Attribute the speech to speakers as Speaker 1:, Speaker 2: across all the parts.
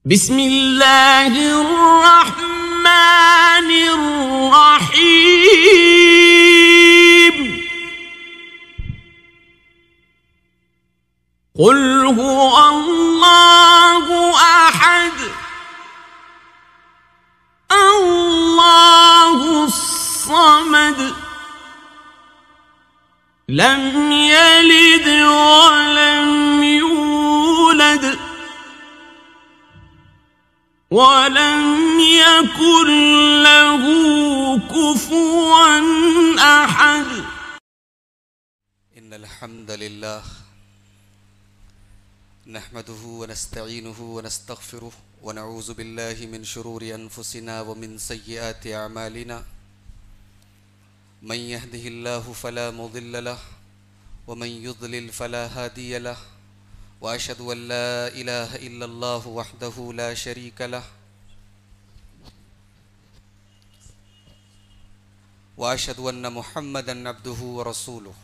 Speaker 1: بسم اللہ الرحمن الرحیم قل هو اللہ احد اللہ الصمد لم یلد ولم یولد وَلَمْ يَكُنْ لَهُ كُفُوًا أَحَدٌ
Speaker 2: إن الحمد لله نحمده ونستعينه ونستغفره ونعوذ بالله من شرور أنفسنا ومن سيئات أعمالنا من يهده الله فلا مضل له ومن يضلل فلا هادي له وأشهد أن لا إله إلا الله وحده لا شريك له وأشهد أن محمدًا عبده ورسوله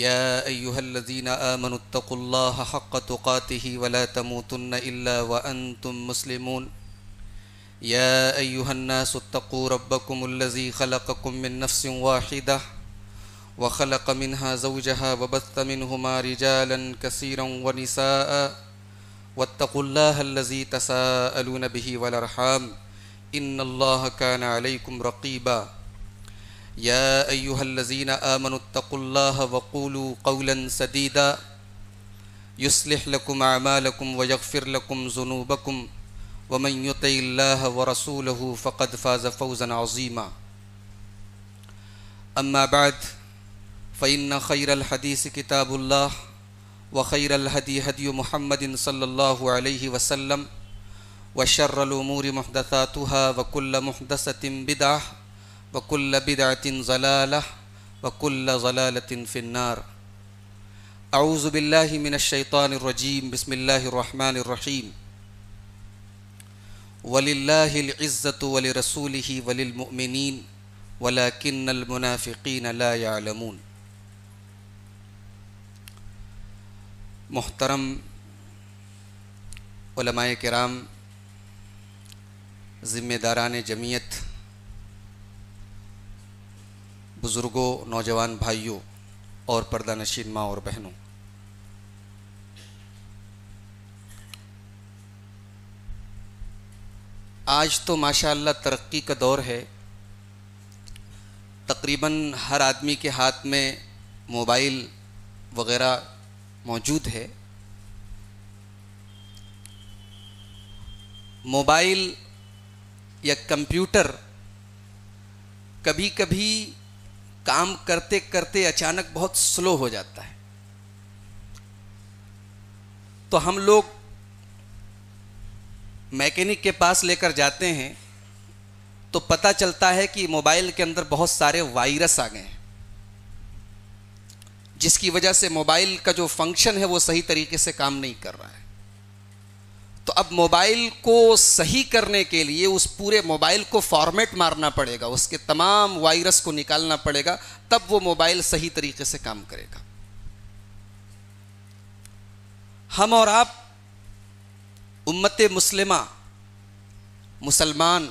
Speaker 2: يا أيها الذين آمنوا اتقوا الله حق تقاته ولا تموتن إلا وأنتم مسلمون يا أيها الناس اتقوا ربكم الذي خلقكم من نفس واحدة وخلق منها زوجها وبث منهما رجالا كثيرا ونساء واتقوا الله الذي تساءلون به والأرحام إن الله كان عليكم رقيبا يا أيها الذين آمنوا اتقوا الله وقولوا قولا سديدا يصلح لكم أعمالكم ويغفر لكم ذنوبكم ومن يطع الله ورسوله فقد فاز فوزا عظيما أما بعد فإن خير الحديث كتاب الله وخير الهدي هدي محمد صلى الله عليه وسلم وشر الأمور محدثاتها وكل محدثة بدعة وكل بدعة ضلالة وكل ضلالة في النار أعوذ بالله من الشيطان الرجيم بسم الله الرحمن الرحيم ولله العزة ولرسوله وللمؤمنين ولكن المنافقين لا يعلمون محترم علماء کرام، ذمہ داران جمعیت، بزرگوں، نوجوان بھائیوں اور پردہ نشین ماں اور بہنوں، آج تو ماشاءاللہ ترقی کا دور ہے۔ تقریباً ہر آدمی کے ہاتھ میں موبائل وغیرہ موجود ہے۔ موبائل یا کمپیوٹر کبھی کبھی کام کرتے کرتے اچانک بہت سلو ہو جاتا ہے، تو ہم لوگ میکینک کے پاس لے کر جاتے ہیں تو پتہ چلتا ہے کہ موبائل کے اندر بہت سارے وائرس آ گئے ہیں، جس کی وجہ سے موبائل کا جو فنکشن ہے وہ صحیح طریقے سے کام نہیں کر رہا ہے۔ تو اب موبائل کو صحیح کرنے کے لیے اس پورے موبائل کو فارمیٹ مارنا پڑے گا، اس کے تمام وائرس کو نکالنا پڑے گا، تب وہ موبائل صحیح طریقے سے کام کرے گا۔ ہم اور آپ امت مسلمہ، مسلمان،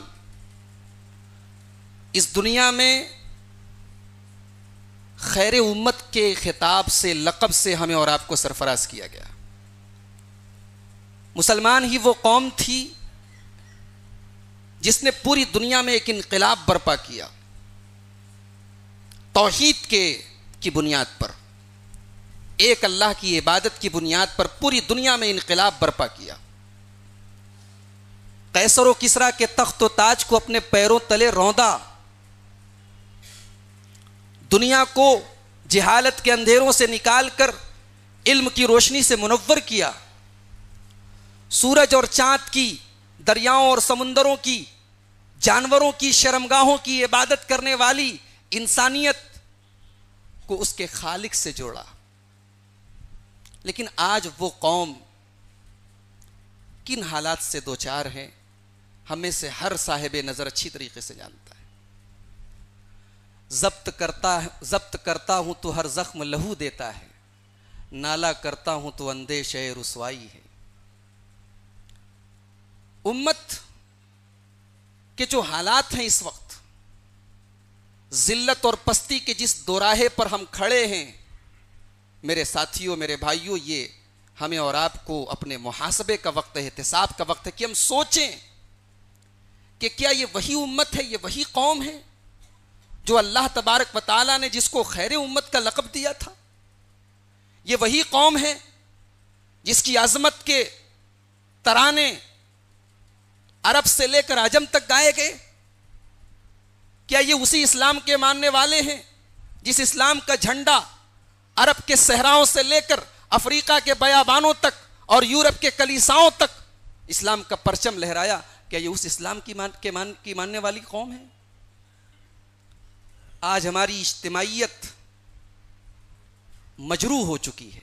Speaker 2: اس دنیا میں خیر امت کے خطاب سے، لقب سے ہمیں اور آپ کو سرفراز کیا گیا۔ مسلمان ہی وہ قوم تھی جس نے پوری دنیا میں ایک انقلاب برپا کیا، توحید کی بنیاد پر، ایک اللہ کی عبادت کی بنیاد پر پوری دنیا میں انقلاب برپا کیا۔ قیصر و کسریٰ کے تخت و تاج کو اپنے پیروں تلے روندا، دنیا کو جہالت کے اندھیروں سے نکال کر علم کی روشنی سے منور کیا، سورج اور چاند کی، دریاؤں اور سمندروں کی، جانوروں کی شرمگاہوں کی عبادت کرنے والی انسانیت کو اس کے خالق سے جوڑا۔ لیکن آج وہ قوم کن حالات سے دوچار ہیں، ہمیں سے ہر صاحب نظر اچھی طریقے سے جانتا ہے۔ ضبط کرتا ہوں تو ہر زخم لہو دیتا ہے، نالا کرتا ہوں تو اندیشہ رسوائی ہے۔
Speaker 3: امت کے جو حالات ہیں اس وقت، ذلت اور پستی کے جس دوراہے پر ہم کھڑے ہیں، میرے ساتھیوں، میرے بھائیوں، یہ ہمیں اور آپ کو اپنے محاسبے کا وقت ہے، احتساب کا وقت ہے کہ ہم سوچیں کہ کیا یہ وہی امت ہے، یہ وہی قوم ہے جو اللہ تبارک و تعالیٰ نے جس کو خیر امت کا لقب دیا تھا؟ یہ وہی قوم ہے جس کی عظمت کے ترانے عرب سے لے کر عجم تک گائے گئے؟ کیا یہ اسی اسلام کے ماننے والے ہیں جس اسلام کا جھنڈا عرب کے صحراؤں سے لے کر افریقہ کے بیابانوں تک اور یورپ کے کلیساؤں تک اسلام کا پرچم لہرایا؟ کیا یہ اس اسلام کی ماننے والی قوم ہے؟ آج ہماری اجتماعیت مجروح ہو چکی ہے،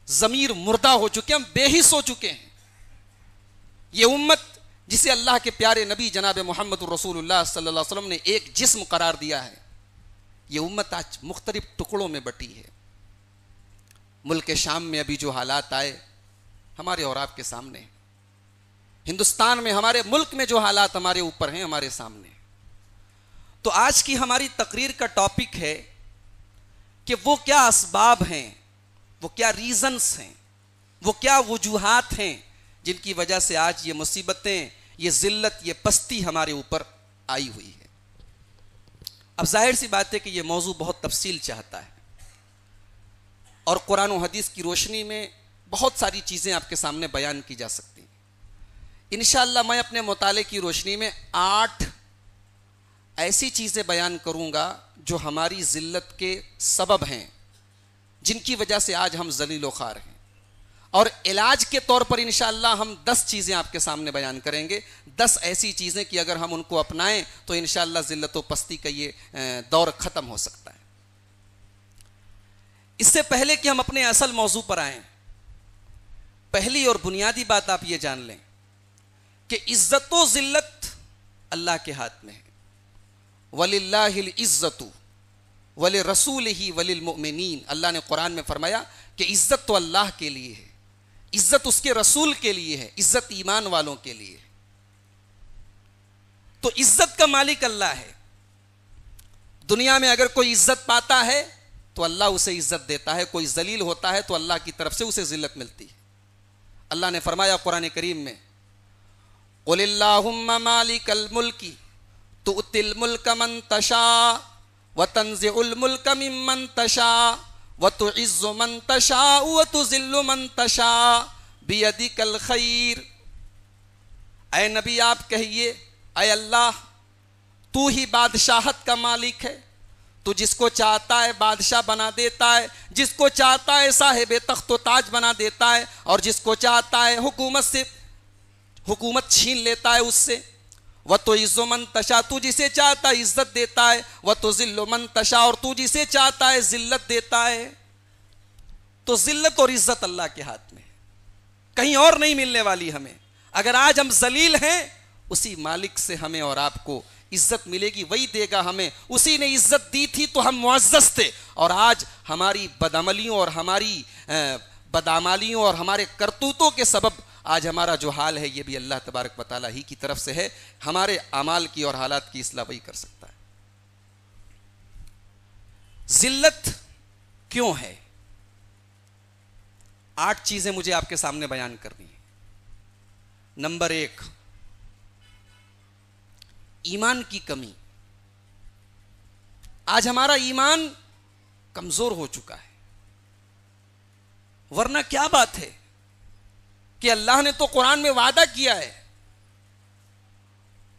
Speaker 3: ضمیر مردہ ہو چکے، ہم بے حس ہو چکے ہیں۔ یہ امت جسے اللہ کے پیارے نبی جناب محمد الرسول اللہ صلی اللہ علیہ وسلم نے ایک جسم قرار دیا ہے، یہ امت آج مختلف ٹکڑوں میں بٹی ہے۔ ملک شام میں ابھی جو حالات آئے ہمارے اور آپ کے سامنے، ہندوستان میں، ہمارے ملک میں جو حالات ہمارے اوپر ہیں، ہمارے سامنے۔ تو آج کی ہماری تقریر کا ٹاپک ہے کہ وہ کیا اسباب ہیں، وہ کیا ریزنز ہیں، وہ کیا وجوہات ہیں جن کی وجہ سے آج یہ مصیبتیں، یہ ذلت، یہ پستی ہمارے اوپر آئی ہوئی ہے۔ اب ظاہر سی بات ہے کہ یہ موضوع بہت تفصیل چاہتا ہے، اور قرآن و حدیث کی روشنی میں بہت ساری چیزیں آپ کے سامنے بیان کی جا سکتی ہیں۔ انشاءاللہ میں اپنے مطالعے کی روشنی میں 8 ایسی چیزیں بیان کروں گا جو ہماری ذلت کے سبب ہیں، جن کی وجہ سے آج ہم ذلیل و خوار ہیں، اور علاج کے طور پر انشاءاللہ ہم 10 چیزیں آپ کے سامنے بیان کریں گے۔ 10 ایسی چیزیں کہ اگر ہم ان کو اپنائیں تو انشاءاللہ ذلت و پستی کا یہ دور ختم ہو سکتا ہے۔ اس سے پہلے کہ ہم اپنے اصل موضوع پر آئیں، پہلی اور بنیادی بات آپ یہ جان لیں کہ عزت و ذلت اللہ کے ہاتھ میں ہے۔ وَلِلَّهِ الْعِزَّةُ وَلِرَسُولِهِ وَلِلْمُؤْمِنِينَ، اللہ نے قرآن میں فرمایا کہ عزت تو اللہ کے لیے ہے، عزت اس کے رسول کے لیے ہے، عزت ایمان والوں کے لیے ہے۔ تو عزت کا مالک اللہ ہے۔ دنیا میں اگر کوئی عزت پاتا ہے تو اللہ اسے عزت دیتا ہے، کوئی ذلیل ہوتا ہے تو اللہ کی طرف سے اسے ذلت ملتی ہے۔ اللہ نے فرمایا قرآن کریم میں، قُلِ اللَّهُمَّ مَالِكَ الْمُلْكِ تُؤْتِي الْمُلْكَ مَنْ تَشَاءُ وَتَنْزِعُ الْمُلْكَ مِمَّنْ تَشَاءُ وَتُعِزُّ مَنْ تَشَاءُ وَتُذِلُّ مَنْ تَشَاءُ بِيَدِكَ الْخَيْرُ۔ اے نبی آپ کہیے، اے اللہ تو ہی بادشاہت کا مالک ہے، تو جس کو چاہتا ہے بادشاہ بنا دیتا ہے، جس کو چاہتا ہے صاحب تخت و تاج بنا دیتا ہے، اور جس کو چاہتا ہے حکومت چھین لیتا ہے اس سے۔ وَتُعِزُّ مَن تَشَاءُ، تو جسے چاہتا ہے عزت دیتا ہے، وَتُذِلُّ مَن تَشَاءُ، اور تو جسے چاہتا ہے ذلت دیتا ہے۔ تو ذلت اور عزت اللہ کے ہاتھ میں ہے، کہیں اور نہیں ملنے والی ہمیں۔ اگر آج ہم ذلیل ہیں، اسی مالک سے ہمیں اور آپ کو عزت ملے گی، وہی دے گا ہمیں۔ اسی نے عزت دی تھی تو ہم معزز تھے، اور آج ہماری بدعملیوں اور ہمارے کرتوتوں کے سبب آج ہمارا جو حال ہے یہ بھی اللہ تبارک و تعالیٰ ہی کی طرف سے ہے۔ ہمارے اعمال کی اور حالات کی اصلاح وہی کر سکتا ہے۔ ذلت کیوں ہے؟ 8 چیزیں مجھے آپ کے سامنے بیان کرنی ہیں۔ نمبر 1، ایمان کی کمی۔ آج ہمارا ایمان کمزور ہو چکا ہے، ورنہ کیا بات ہے کہ اللہ نے تو قرآن میں وعدہ کیا ہے،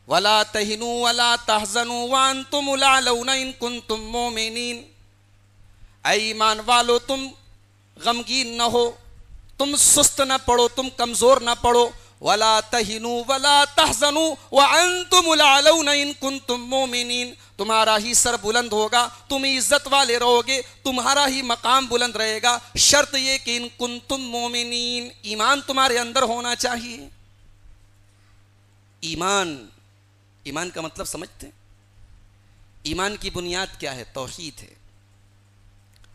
Speaker 3: وَلَا تَهِنُوا وَلَا تَحْزَنُوا وَأَنْتُمُ الْأَعْلَوْنَ إِن كُنتُم مُؤْمِنِينَ۔ اے ایمان والو، تم غمگین نہ ہو، تم سست نہ پڑو، تم کمزور نہ پڑو۔ وَلَا تَهِنُوا وَلَا تَحْزَنُوا وَأَنْتُمُ الْأَعْلَوْنَ إِن كُنتُم مُؤْمِنِينَ۔ تمہارا ہی سر بلند ہوگا، تم عزت والے رہو گے، تمہارا ہی مقام بلند رہے گا، شرط یہ کہ ان کنتم مومنین، ایمان تمہارے اندر ہونا چاہیے۔ ایمان کا مطلب سمجھتے ہیں؟ ایمان کی بنیاد کیا ہے؟ توحید ہے۔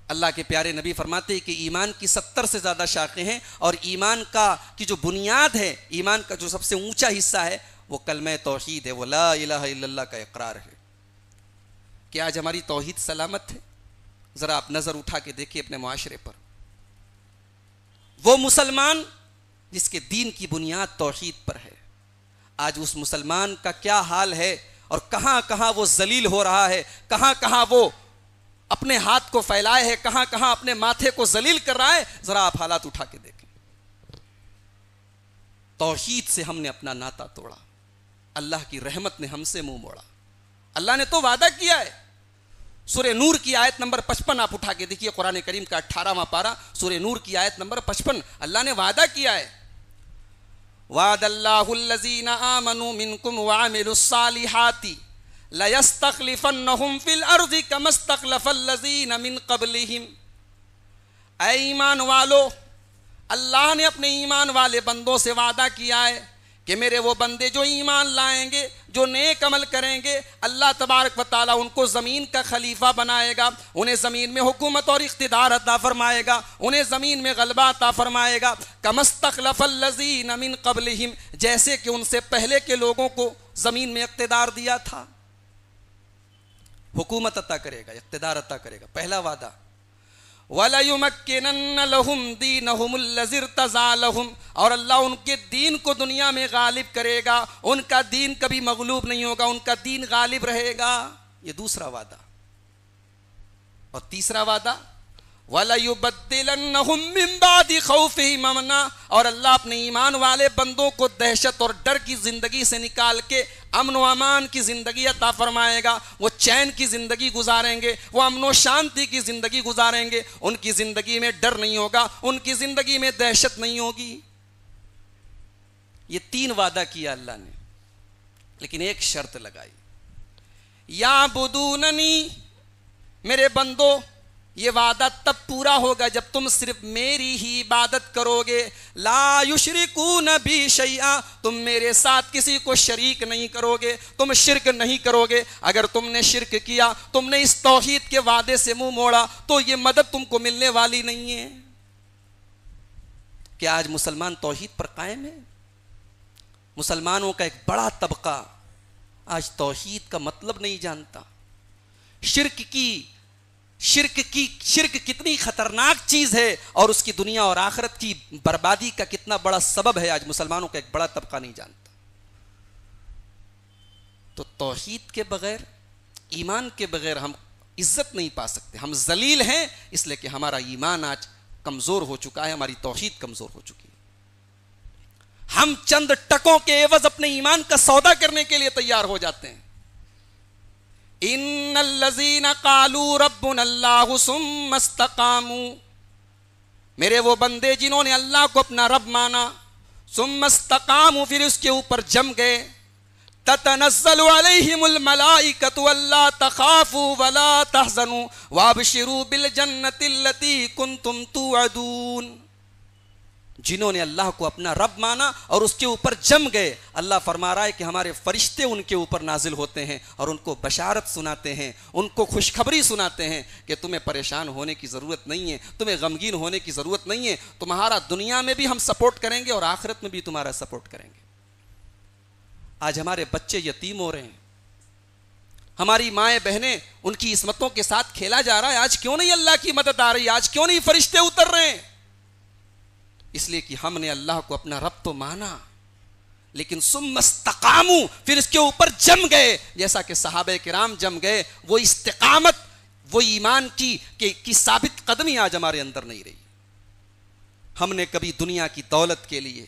Speaker 3: اللہ کے پیارے نبی فرماتے ہیں کہ ایمان کی 70 سے زیادہ شاخیں ہیں، اور ایمان کی جو بنیاد ہے، ایمان کا جو سب سے اونچا حصہ ہے وہ کلمہ توحید ہے، وہ لا الہ الا اللہ کا اقرار ہے۔ کیا آج ہماری توحید سلامت ہے؟ ذرا آپ نظر اٹھا کے دیکھیے اپنے معاشرے پر۔ وہ مسلمان جس کے دین کی بنیاد توحید پر ہے، آج اس مسلمان کا کیا حال ہے، اور کہاں کہاں وہ ذلیل ہو رہا ہے، کہاں کہاں وہ اپنے ہاتھ کو پھیلائے ہے، کہاں کہاں اپنے ماتھے کو ذلیل کر رہا ہے۔ ذرا آپ حالات اٹھا کے دیکھیں۔ توحید سے ہم نے اپنا ناطہ توڑا، اللہ کی رحمت نے ہم سے منہ موڑا۔ اللہ نے تو وعدہ کیا ہے، سورہ نور کی آیت نمبر 55 آپ اٹھا کے دیکھیے، قرآن کریم کا 18واں پارہ، سورہ نور کی آیت نمبر 55۔ اللہ نے وعدہ کیا ہے، وعد اللہ الذین آمنوا منکم وعملوا الصالحات لَيَسْتَخْلِفَنَّهُمْ فِي الْأَرْضِ كَمَا اسْتَخْلَفَ الَّذِينَ مِنْ قَبْلِهِمْ۔ اے ایمان والو، اللہ نے اپنے ایمان والے بندوں سے وعدہ کیا ہے کہ میرے وہ بندے جو ایمان لائیں گے، جو نیک عمل کریں گے، اللہ تبارک و تعالیٰ ان کو زمین کا خلیفہ بنائے گا، انہیں زمین میں حکومت اور اقتدار عطا فرمائے گا، انہیں زمین میں غلبہ عطا فرمائے گا۔ كَمَا اسْتَخْلَفَ الَّذِينَ مِنْ قَبْلِهِمْ، جیسے کہ ان سے پہلے کے لوگوں کو زمین میں اقتدار دیا تھا، حکومت عطا کرے گا، اقتدار عطا کرے گا۔ پہلا وعدہ، وَلَيُمَكِّنَنَّ لَهُمْ دِينَهُمُ الَّذِي ارْتَضَىٰ لَهُمْ، اور اللہ ان کے دین کو دنیا میں غالب کرے گا، ان کا دین کبھی مغلوب نہیں ہوگا، ان کا دین غالب رہے گا۔ یہ دوسرا وعدہ۔ اور تیسرا وعدہ، وَلَيُبَدِّلَنَّهُمْ مِنْ بَعْدِ خَوْفِهِمْ أَمْنًا، اور اللہ اپنے ایمان والے بندوں کو دہشت اور ڈر کی زندگی سے نکال کے امن و امان کی زندگی عطا فرمائے گا۔ وہ چین کی زندگی گزاریں گے، وہ امن و شانتی کی زندگی گزاریں گے، ان کی زندگی میں ڈر نہیں ہوگا، ان کی زندگی میں دہشت نہیں ہوگی۔ یہ 3 وعدہ کیا اللہ نے، لیکن ایک شرط لگائی، یعبدوننی، میرے بندو یہ وعدہ تب پورا ہوگا جب تم صرف میری ہی عبادت کرو گے، لا یشرکون بی شیئا، تم میرے ساتھ کسی کو شریک نہیں کرو گے، تم شرک نہیں کرو گے۔ اگر تم نے شرک کیا، تم نے اس توحید کے وعدے سے منہ موڑا، تو یہ مدد تم کو ملنے والی نہیں ہے۔ کیا آج مسلمان توحید پر قائم ہے؟ مسلمانوں کا ایک بڑا طبقہ آج توحید کا مطلب نہیں جانتا، شرک کتنی خطرناک چیز ہے، اور اس کی دنیا اور آخرت کی بربادی کا کتنا بڑا سبب ہے، آج مسلمانوں کا ایک بڑا طبقہ نہیں جانتا۔ تو توحید کے بغیر، ایمان کے بغیر ہم عزت نہیں پا سکتے۔ ہم ذلیل ہیں اس لیے کہ ہمارا ایمان آج کمزور ہو چکا ہے، ہماری توحید کمزور ہو چکی ہے۔ ہم چند ٹکوں کے عوض اپنے ایمان کا سودا کرنے کے لیے تیار ہو جاتے ہیں۔ ان الذین قالوا ربنا اللہ ثم استقاموا، میرے وہ بندے جنہوں نے اللہ کو اپنا رب مانا، ثم استقاموا، پھر اس کے اوپر جم گئے، تتنزل علیہم الملائکۃ الا تخافوا ولا تحزنوا وابشروا بالجنۃ التی کنتم توعدون، جنہوں نے اللہ کو اپنا رب مانا اور اس کے اوپر جم گئے، اللہ فرما رہا ہے کہ ہمارے فرشتے ان کے اوپر نازل ہوتے ہیں اور ان کو بشارت سناتے ہیں، ان کو خوشخبری سناتے ہیں کہ تمہیں پریشان ہونے کی ضرورت نہیں ہے، تمہیں غمگین ہونے کی ضرورت نہیں ہے، تمہارا دنیا میں بھی ہم سپورٹ کریں گے اور آخرت میں بھی تمہارا سپورٹ کریں گے۔ آج ہمارے بچے یتیم ہو رہے ہیں، ہماری مائیں بہنیں ان کی عصمتوں کے ساتھ کھیلا جا رہا ہے، آج کیوں نہیں اللہ کی مدد آ رہی؟ آج کیوں نہیں فرشتے اتر رہے ہیں؟ اس لیے کہ ہم نے اللہ کو اپنا رب تو مانا، لیکن ثم استقاموا، پھر اس کے اوپر جم گئے، جیسا کہ صحابہ کرام جم گئے۔ وہ استقامت، وہ ایمان کی ثابت قدمی آج ہمارے اندر نہیں رہی۔ ہم نے کبھی دنیا کی دولت کے لیے،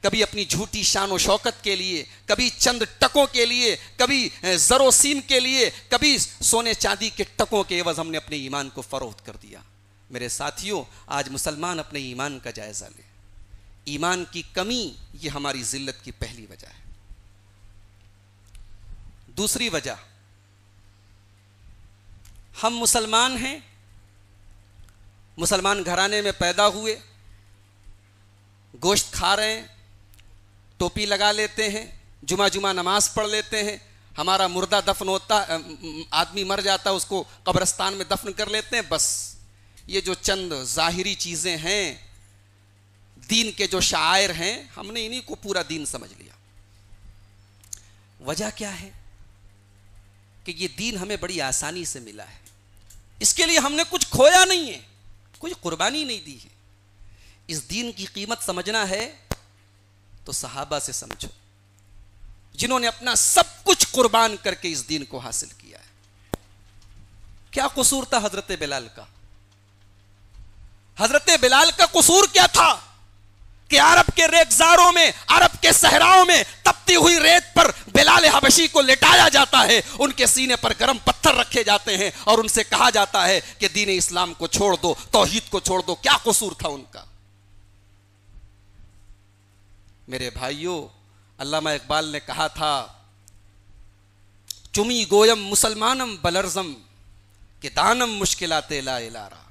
Speaker 3: کبھی اپنی جھوٹی شان و شوکت کے لیے، کبھی چند ٹکوں کے لیے، کبھی زر و سیم کے لیے، کبھی سونے چاندی کے ٹکوں کے عوض ہم نے اپنے ایمان کو فروخت کر دیا۔ میرے ساتھیوں، آج مسلمان اپنے ایمان کا جائزہ لے۔ ایمان کی کمی یہ ہماری ذلت کی پہلی وجہ ہے۔ دوسری وجہ، ہم مسلمان ہیں، مسلمان گھرانے میں پیدا ہوئے، گوشت کھا رہے ہیں، ٹوپی لگا لیتے ہیں، جمعہ نماز پڑھ لیتے ہیں، ہمارا مردہ دفن ہوتا، آدمی مر جاتا ہے اس کو قبرستان میں دفن کر لیتے ہیں، بس یہ جو چند ظاہری چیزیں ہیں دین کے جو شعائر ہیں ہم نے انہی کو پورا دین سمجھ لیا. وجہ کیا ہے کہ یہ دین ہمیں بڑی آسانی سے ملا ہے. اس کے لیے ہم نے کچھ کھویا نہیں ہے, کوئی قربانی نہیں دی ہے. اس دین کی قیمت سمجھنا ہے تو صحابہ سے سمجھو, جنہوں نے اپنا سب کچھ قربان کر کے اس دین کو حاصل کیا ہے. کیا قصور تھا حضرت بلال کا؟ حضرت بلال کا قصور کیا تھا کہ عرب کے ریگزاروں میں, عرب کے صحراؤں میں تپتی ہوئی ریت پر بلال حبشی کو لٹایا جاتا ہے, ان کے سینے پر گرم پتھر رکھے جاتے ہیں اور ان سے کہا جاتا ہے کہ دین اسلام کو چھوڑ دو, توحید کو چھوڑ دو. کیا قصور تھا ان کا؟ میرے بھائیوں, علامہ اقبال نے کہا تھا چمی گویم مسلمانم بلرزم کہ دانم مشکلات لا الارا.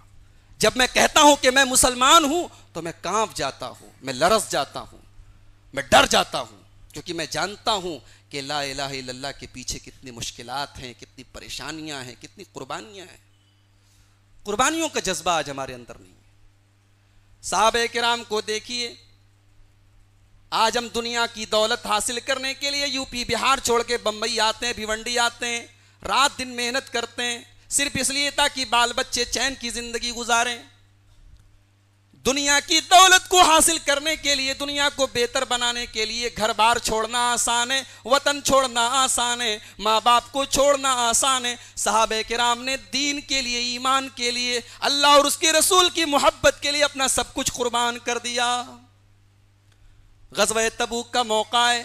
Speaker 3: جب میں کہتا ہوں کہ میں مسلمان ہوں تو میں کانپ جاتا ہوں, میں لرز جاتا ہوں, میں ڈر جاتا ہوں, کیونکہ میں جانتا ہوں کہ لا الہ الا اللہ کے پیچھے کتنی مشکلات ہیں, کتنی پریشانیاں ہیں, کتنی قربانیاں ہیں. قربانیوں کا جذبہ آج ہمارے اندر نہیں ہے. صحابہ کرام کو دیکھیے, آج ہم دنیا کی دولت حاصل کرنے کے لیے یو پی بہار چھوڑ کے بمبئی آتے ہیں, بھیونڈی آتے ہیں, رات دن محنت کرتے ہیں صرف اس لیے تاکہ بال بچے چین کی زندگی گزاریں. دنیا کی دولت کو حاصل کرنے کے لیے, دنیا کو بہتر بنانے کے لیے گھر بار چھوڑنا آسان ہے, وطن چھوڑنا آسان ہے, ماں باپ کو چھوڑنا آسان ہے. صحابہ کرام نے دین کے لیے, ایمان کے لیے, اللہ اور اس کے رسول کی محبت کے لیے اپنا سب کچھ قربان کر دیا. غزوہ تبوک کا موقع ہے,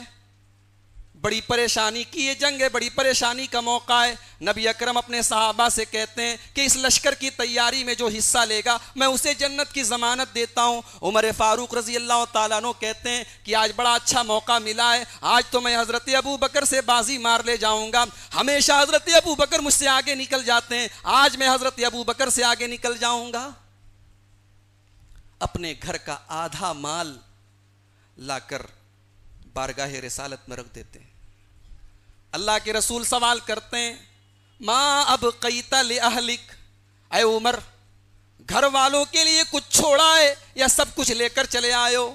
Speaker 3: بڑی پریشانی کی یہ جنگ ہے, بڑی پریشانی کا موقع ہے. نبی اکرم اپنے صحابہ سے کہتے ہیں کہ اس لشکر کی تیاری میں جو حصہ لے گا میں اسے جنت کی ضمانت دیتا ہوں. عمر فاروق رضی اللہ تعالیٰ عنہ کہتے ہیں کہ آج بڑا اچھا موقع ملا ہے, آج تو میں حضرت ابو بکر سے بازی مار لے جاؤں گا. ہمیشہ حضرت ابو بکر مجھ سے آگے نکل جاتے ہیں, آج میں حضرت ابو بکر سے آگے نکل جاؤں گا. اپنے گھر کا آدھا مال لا کر بارگاہ رسالت میں رکھ دیتے ہیں. اللہ کے رسول سوال کرتے ہیں ما ابقیت لأہلک, اے عمر گھر والوں کے لیے کچھ چھوڑا ہے یا سب کچھ لے کر چلے آئے ہو؟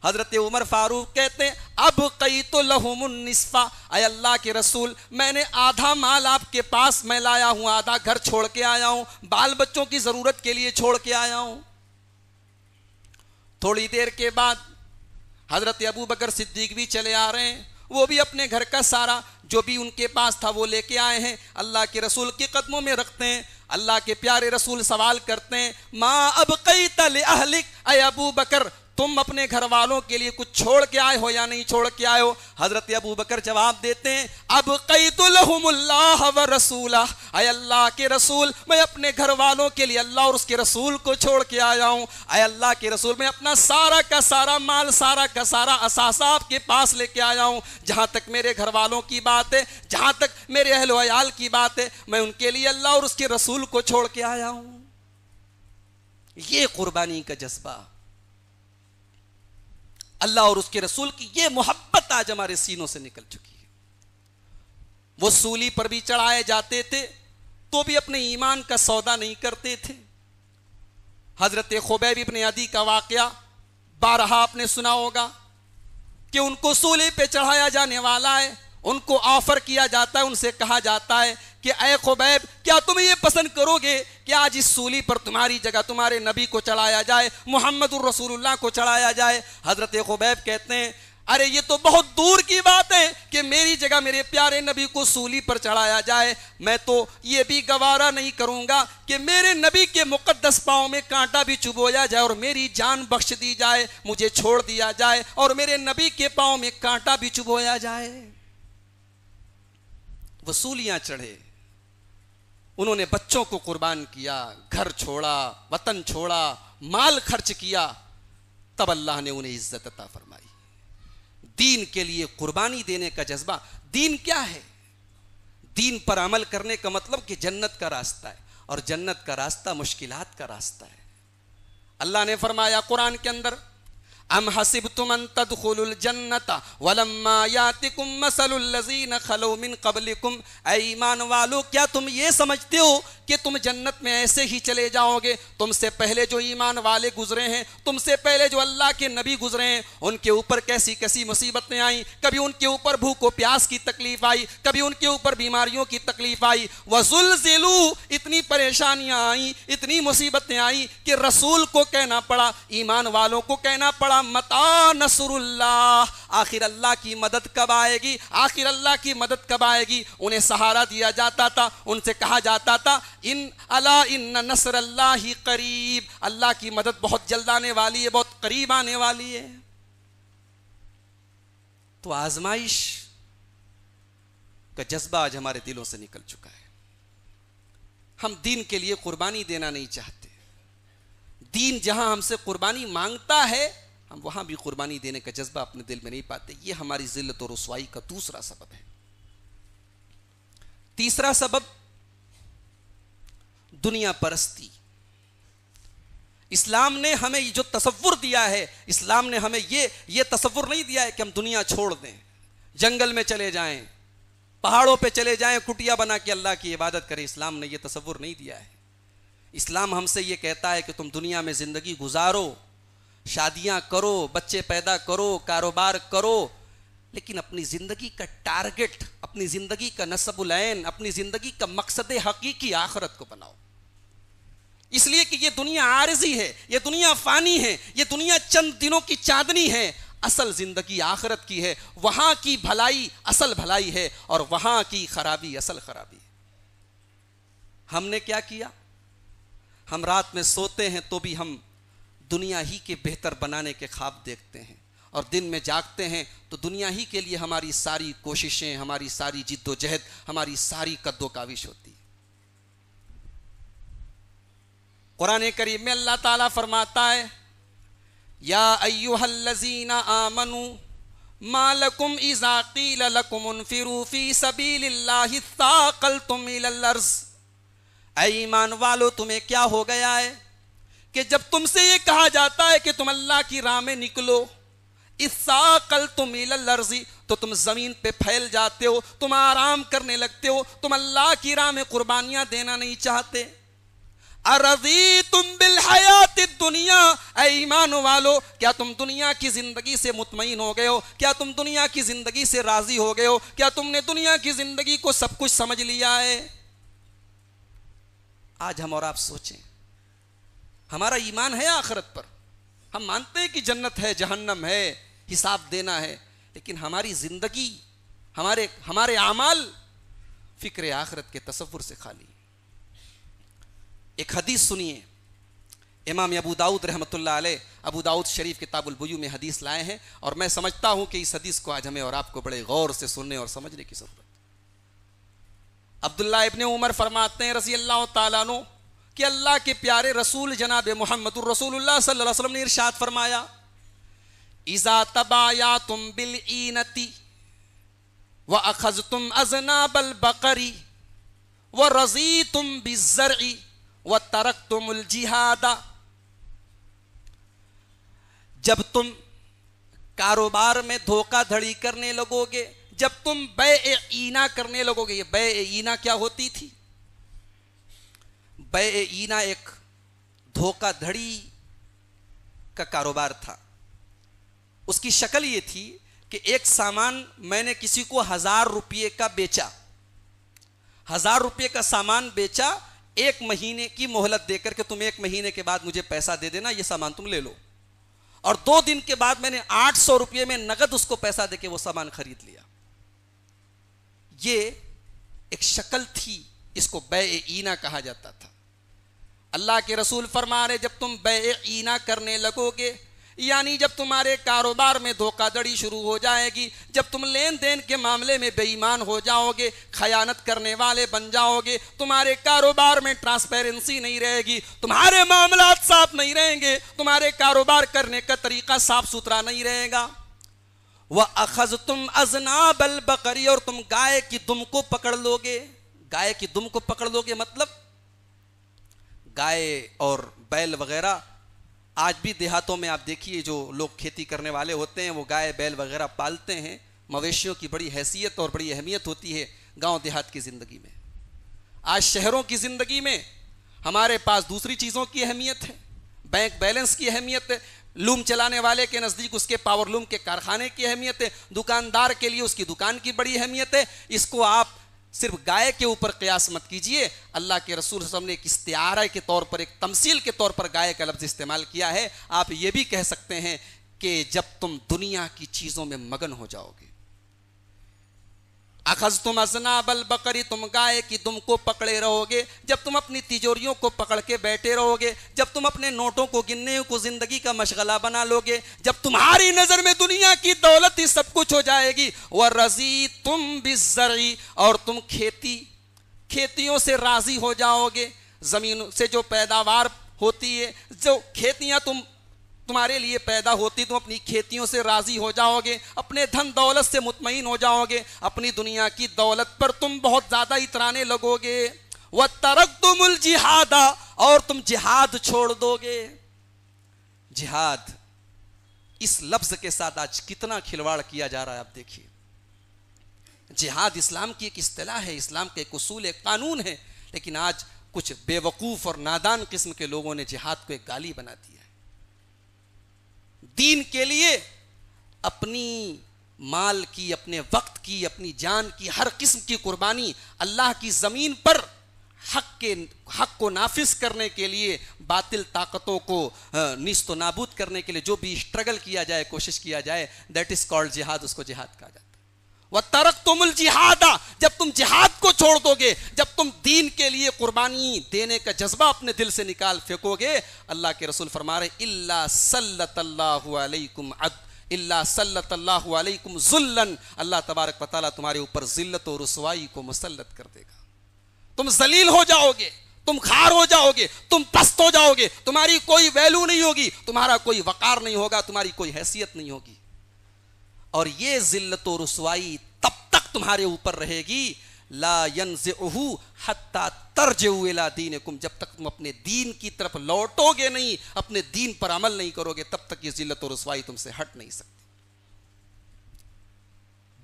Speaker 3: حضرت عمر فاروق کہتے ہیں ابقیت لہم النصف, اے اللہ کے رسول میں نے آدھا مال آپ کے پاس میں لایا ہوں, آدھا گھر چھوڑ کے آیا ہوں, بال بچوں کی ضرورت کے لیے چھوڑ کے آیا ہوں. تھوڑی دیر کے بعد حضرت ابو بکر صدیق بھی چلے آ رہے ہیں, وہ بھی اپنے گھر کا سارا جو بھی ان کے پاس تھا وہ لے کے آئے ہیں, اللہ کے رسول کے قدموں میں رکھتے ہیں. اللہ کے پیارے رسول سوال کرتے ہیں ما ابقیت لأہلک, اے ابو بکر تم اپنے گھر والوں کے لیے کچھ چھوڑ کے آئے ہو یا نہیں چھوڑ کے آئے ہو؟ حضرت ابو بکر جواب دیتے ہیں ابقیت لہم اللہ ورسولہ, اے اللہ کے رسول میں اپنے گھر والوں کے لیے اللہ اور اس کے رسول کو چھوڑ کے آیا ہوں. اے اللہ کے رسول میں اپنا سارا کا سارا مال, سارا کا سارا اثاثہ آپ کے پاس لے کے آیا ہوں. جہاں تک میرے گھر والوں کی بات ہے, جہاں تک میرے اہل و عیال کی بات ہے, میں ان کے لیے اللہ اور اس کے رسول کو چھوڑ کے آیا ہوں. یہ قربانی کا جذبہ, اللہ اور اس کے رسول کی یہ محبت آج ہمارے سینوں سے نکل چکی ہے. وہ سولی پر بھی چڑھائے جاتے تھے تو بھی اپنے ایمان کا سودا نہیں کرتے تھے. حضرت خبیب ابن عدی کا واقعہ بارہا آپ نے سنا ہوگا کہ ان کو سولی پہ چڑھایا جانے والا ہے, ان کو آفر کیا جاتا ہے, ان سے کہا جاتا ہے کہ اے خبیب کیا تم یہ پسند کرو گے کہ آج اس سولی پر تمہاری جگہ تمہارے نبی کو چڑھایا جائے, محمد الرسول اللہ کو چڑھایا جائے؟ حضرت خبیب کہتے ہیں ارے یہ تو بہت دور کی بات ہے کہ میری جگہ میرے پیارے نبی کو سولی پر چڑھایا جائے. میں تو یہ بھی گوارا نہیں کروں گا کہ میرے نبی کے مقدس پاؤں میں کانٹا بھی چبویا جائے اور میری جان بخش دی جائے, مجھے چھوڑ دیا جائے اور میرے نبی کے پاؤں میں کانٹا بھی چبویا جائے. وصولیاں چڑھے, انہوں نے بچوں کو قربان کیا, گھر چھوڑا, وطن چھوڑا, مال خرچ کیا, تب اللہ نے انہیں عزت عطا فرمائی. دین کے لیے قربانی دینے کا جذبہ. دین کیا ہے؟ دین پر عمل کرنے کا مطلب کہ جنت کا راستہ ہے, اور جنت کا راستہ مشکلات کا راستہ ہے. اللہ نے فرمایا قرآن کے اندر ام حسبتم ان تدخلوا الجنت ولما یاتکم مثل الذین خلو من قبلکم، اے ایمان والو کیا تم یہ سمجھتے ہو کہ تم جنت میں ایسے ہی چلے جاؤ گے؟ تم سے پہلے جو ایمان والے گزرے ہیں، تم سے پہلے جو اللہ کے نبی گزرے ہیں، ان کے اوپر کیسی کیسی مصیبتیں آئیں، کبھی ان کے اوپر بھوک و پیاس کی تکلیف آئی، کبھی ان کے اوپر بیماریوں کی تکلیف آئی، وزلزلوا، اتنی پریشانیاں آئیں، اتنی مصیبتیں آئیں کہ رسول کو کہنا پڑا، ایمان والوں کو کہنا پڑا متى نصر اللہ، آخر اللہ کی مدد کب آئے گی، آخر اللہ کی مدد کب آئے گی؟ انہیں سہارا دیا جاتا تھا، ان سے کہا جاتا تھا الا ان نصر اللہ قریب، اللہ کی مدد بہت جلد آنے والی ہے، بہت قریب آنے والی ہے۔ تو آزمائش کا جذبہ آج ہمارے دلوں سے نکل چکا ہے، ہم دین کے لیے قربانی دینا نہیں چاہتے، دین جہاں ہم سے قربانی مانگتا ہے ہم وہاں بھی قربانی دینے کا جذبہ اپنے دل میں نہیں پاتے۔ یہ ہماری ذلت اور رسوائی کا دوسرا سبب ہے۔ تیسرا سبب دنیا پرستی۔ اسلام نے ہمیں جو تصور دیا ہے، اسلام نے ہمیں یہ تصور نہیں دیا ہے کہ ہم دنیا چھوڑ دیں، جنگل میں چلے جائیں، پہاڑوں پہ چلے جائیں، کٹیا بنا کے اللہ کی عبادت کریں۔ اسلام نے یہ تصور نہیں دیا ہے۔ اسلام ہم سے یہ کہتا ہے کہ تم دنیا میں زندگی گزارو، شادیاں کرو، بچے پیدا کرو، کاروبار کرو، لیکن اپنی زندگی کا ٹارگٹ، اپنی زندگی کا نصب العین، اپنی زندگی کا مقصد حقیقی آخرت کو بناؤ۔ اس لیے کہ یہ دنیا عارضی ہے، یہ دنیا فانی ہے، یہ دنیا چند دنوں کی چاندنی ہے، اصل زندگی آخرت کی ہے، وہاں کی بھلائی اصل بھلائی ہے اور وہاں کی خرابی اصل خرابی ہے۔ ہم نے کیا کیا؟ ہم رات میں سوتے ہیں تو بھی ہم دنیا ہی کے بہتر بنانے کے خواب دیکھتے ہیں، اور دن میں جاگتے ہیں تو دنیا ہی کے لیے ہماری ساری کوششیں، ہماری ساری جد و جہد، ہماری ساری قد و کاوش ہوتی ہے۔ قرآن کریم میں اللہ تعالیٰ فرماتا ہے یا ایھا الذین آمنوا ما لکم اذا قیل لکم انفروا فی سبیل اللہ اثاقلتم الی الارض، اے ایمان والو تمہیں کیا ہو گیا ہے کہ جب تم سے یہ کہا جاتا ہے کہ تم اللہ کی راہ میں نکلو، اثاقلتم الی الارض، تو تم زمین پہ پھیل جاتے ہو، تم آرام کرنے لگتے ہو، تم اللہ کی راہ میں قربانیاں دینا نہیں چاہتے۔ ارضیتم بالحیات الدنیا، اے ایمان والو کیا تم دنیا کی زندگی سے مطمئن ہو گئے ہو؟ کیا تم دنیا کی زندگی سے راضی ہو گئے ہو؟ کیا تم نے دنیا کی زندگی کو سب کچھ سمجھ لیا ہے؟ آج ہم اور آپ سوچیں، ہمارا ایمان ہے آخرت پر، ہم مانتے ہیں کہ جنت ہے، جہنم ہے، حساب دینا ہے، لیکن ہماری زندگی، ہمارے اعمال فکر آخرت کے تصور سے خالی۔ ایک حدیث سنیے، امام ابو داؤد رحمۃ اللہ علیہ ابو داؤد شریف کتاب البیوع میں حدیث لائے ہیں، اور میں سمجھتا ہوں کہ اس حدیث کو آج ہمیں اور آپ کو بڑے غور سے سننے اور سمجھنے کی ضرورت ہے۔ عبداللہ ابن عمر فرماتے ہیں رضی اللہ تعالیٰ عنہ کہ اللہ کے پیارے رسول جناب محمد الرسول اللہ صلی اللہ علیہ وسلم نے ارشاد فرمایا اذا تبایعتم بالعینۃ واخذتم اذناب البقر ورضیتم بالزرع وترکتم الجہاد، جب تم کاروبار میں دھوکہ دھڑی کرنے لگو گے، جب تم بیع اینا کرنے لگو گے۔ یہ بیع اینا کیا ہوتی تھی؟ بیع اینا ایک دھوکہ دھڑی کا کاروبار تھا۔ اس کی شکل یہ تھی کہ ایک سامان میں نے کسی کو 1000 روپے کا بیچا، 1000 روپے کا سامان بیچا، 1 مہینے کی مہلت دے کر کہ تم 1 مہینے کے بعد مجھے پیسہ دے دینا، یہ سامان تم لے لو، اور 2 دن کے بعد میں نے 800 روپے میں نقد اس کو پیسہ دے کے وہ سامان خرید لیا۔ یہ ایک شکل تھی، اس کو بیع اینا کہا جاتا تھا۔ اللہ کے رسول فرما رہے جب تم بیع اینا کرنے لگو گے، یعنی جب تمہارے کاروبار میں دھوکہ دھڑی شروع ہو جائے گی، جب تم لین دین کے معاملے میں بے ایمان ہو جاؤ گے، خیانت کرنے والے بن جاؤ گے، تمہارے کاروبار میں ٹرانسپیرنسی نہیں رہے گی، تمہارے معاملات صاف نہیں رہیں گے، تمہارے کاروبار کرنے کا طریقہ صاف ستھرا نہیں رہے گا، وَأَخَذْتُمْ أَذْنَابَ الْبَقَرِ، اور تم گائے کی دم کو پکڑ لو گے۔ گائے کی دم کو پکڑ لو گے مطلب گائے اور بیل وغیرہ آج بھی دیہاتوں میں آپ دیکھیے جو لوگ کھیتی کرنے والے ہوتے ہیں وہ گائے بیل وغیرہ پالتے ہیں. مویشیوں کی بڑی حیثیت اور بڑی اہمیت ہوتی ہے گاؤں دیہات کی زندگی میں. آج شہروں کی زندگی میں ہمارے پاس دوسری چیزوں کی اہمیت ہے, بینک بیلنس کی اہمیت ہے, لوم چلانے والے کے نزدیک اس کے پاور لوم کے کارخانے کی اہمیت ہے, دکاندار کے لیے اس کی دکان کی بڑی اہمیت ہے. اس کو آپ صرف گائے کے اوپر قیاس مت کیجئے. اللہ کے رسول صلی اللہ علیہ وسلم نے ایک استعارہ کے طور پر, ایک تمثیل کے طور پر گائے کا لفظ استعمال کیا ہے. آپ یہ بھی کہہ سکتے ہیں کہ جب تم دنیا کی چیزوں میں مگن ہو جاؤ گے, اخذتم اذناب البقری, تم گائے کی دم کو پکڑے رہو گے, جب تم اپنی تجوریوں کو پکڑ کے بیٹھے رہو گے, جب تم اپنے نوٹوں کو گننے کو زندگی کا مشغلہ بنا لو گے, جب تمہاری نظر میں دنیا کی دولت ہی سب کچھ ہو جائے گی. وَرَضِيتُمْ بِالزَّرْعِ, اور تم کھیتیوں سے راضی ہو جاؤ گے, زمین سے جو پیداوار ہوتی ہے, جو کھیتیاں تمہارے لیے پیدا ہوتی, تم اپنی کھیتیوں سے راضی ہو جاؤ گے, اپنے دھن دولت سے مطمئن ہو جاؤ گے, اپنی دنیا کی دولت پر تم بہت زیادہ اترانے لگو گے. وَتَرَكْتُمُ الْجِهَادَ, اور تم جہاد چھوڑ دو گے. جہاد, اس لفظ کے ساتھ آج کتنا کھلواڑ کیا جا رہا ہے آپ دیکھیے. جہاد اسلام کی ایک اصطلاح ہے, اسلام کے ایک اصول, ایک قانون ہے, لیکن آج کچھ بے وقوف اور نادان قسم کے لوگوں نے جہاد کو ایک گالی بنا دیا ہے. دین کے لیے اپنی مال کی, اپنے وقت کی, اپنی جان کی, ہر قسم کی قربانی, اللہ کی زمین پر حق کو نافذ کرنے کے لیے, باطل طاقتوں کو نیست و نابود کرنے کے لیے جو بھی اسٹرگل کیا جائے, کوشش کیا جائے, دیٹ از کالڈ جہاد, اس کو جہاد کہا جاتا ہے. وَتَرَكْتُمُ الْجِهَادَ, جب تم جہاد کو چھوڑ دو گے, جب تم دین کے لیے قربانی دینے کا جذبہ اپنے دل سے نکال پھینکو گے, اللہ کے رسول فرما رہے اِلَّا سَلَّتَ اللَّهُ عَلَيْكُمْ ذُلًّا, اللہ تبارک و تعالیٰ تمہارے اوپر ذلت و رسوائی کو مسلط کر دے گا. تم ذلیل ہو جاؤ گے, تم خار ہو جاؤ گے, تم پست ہو جاؤ گے, تمہاری کوئی ویلو نہیں ہوگی, تمہارا کوئی وقار نہیں ہوگا, تمہاری کوئی حیثیت نہیں ہوگی. اور یہ ذلت و رسوائی تب تک تمہارے اوپر رہے گی, لا ينزعه حتى ترجعوا الى دینکم, جب تک تم اپنے دین کی طرف لوٹو گے نہیں, اپنے دین پر عمل نہیں کرو گے, تب تک یہ ذلت و رسوائی تم سے ہٹ نہیں سکتی.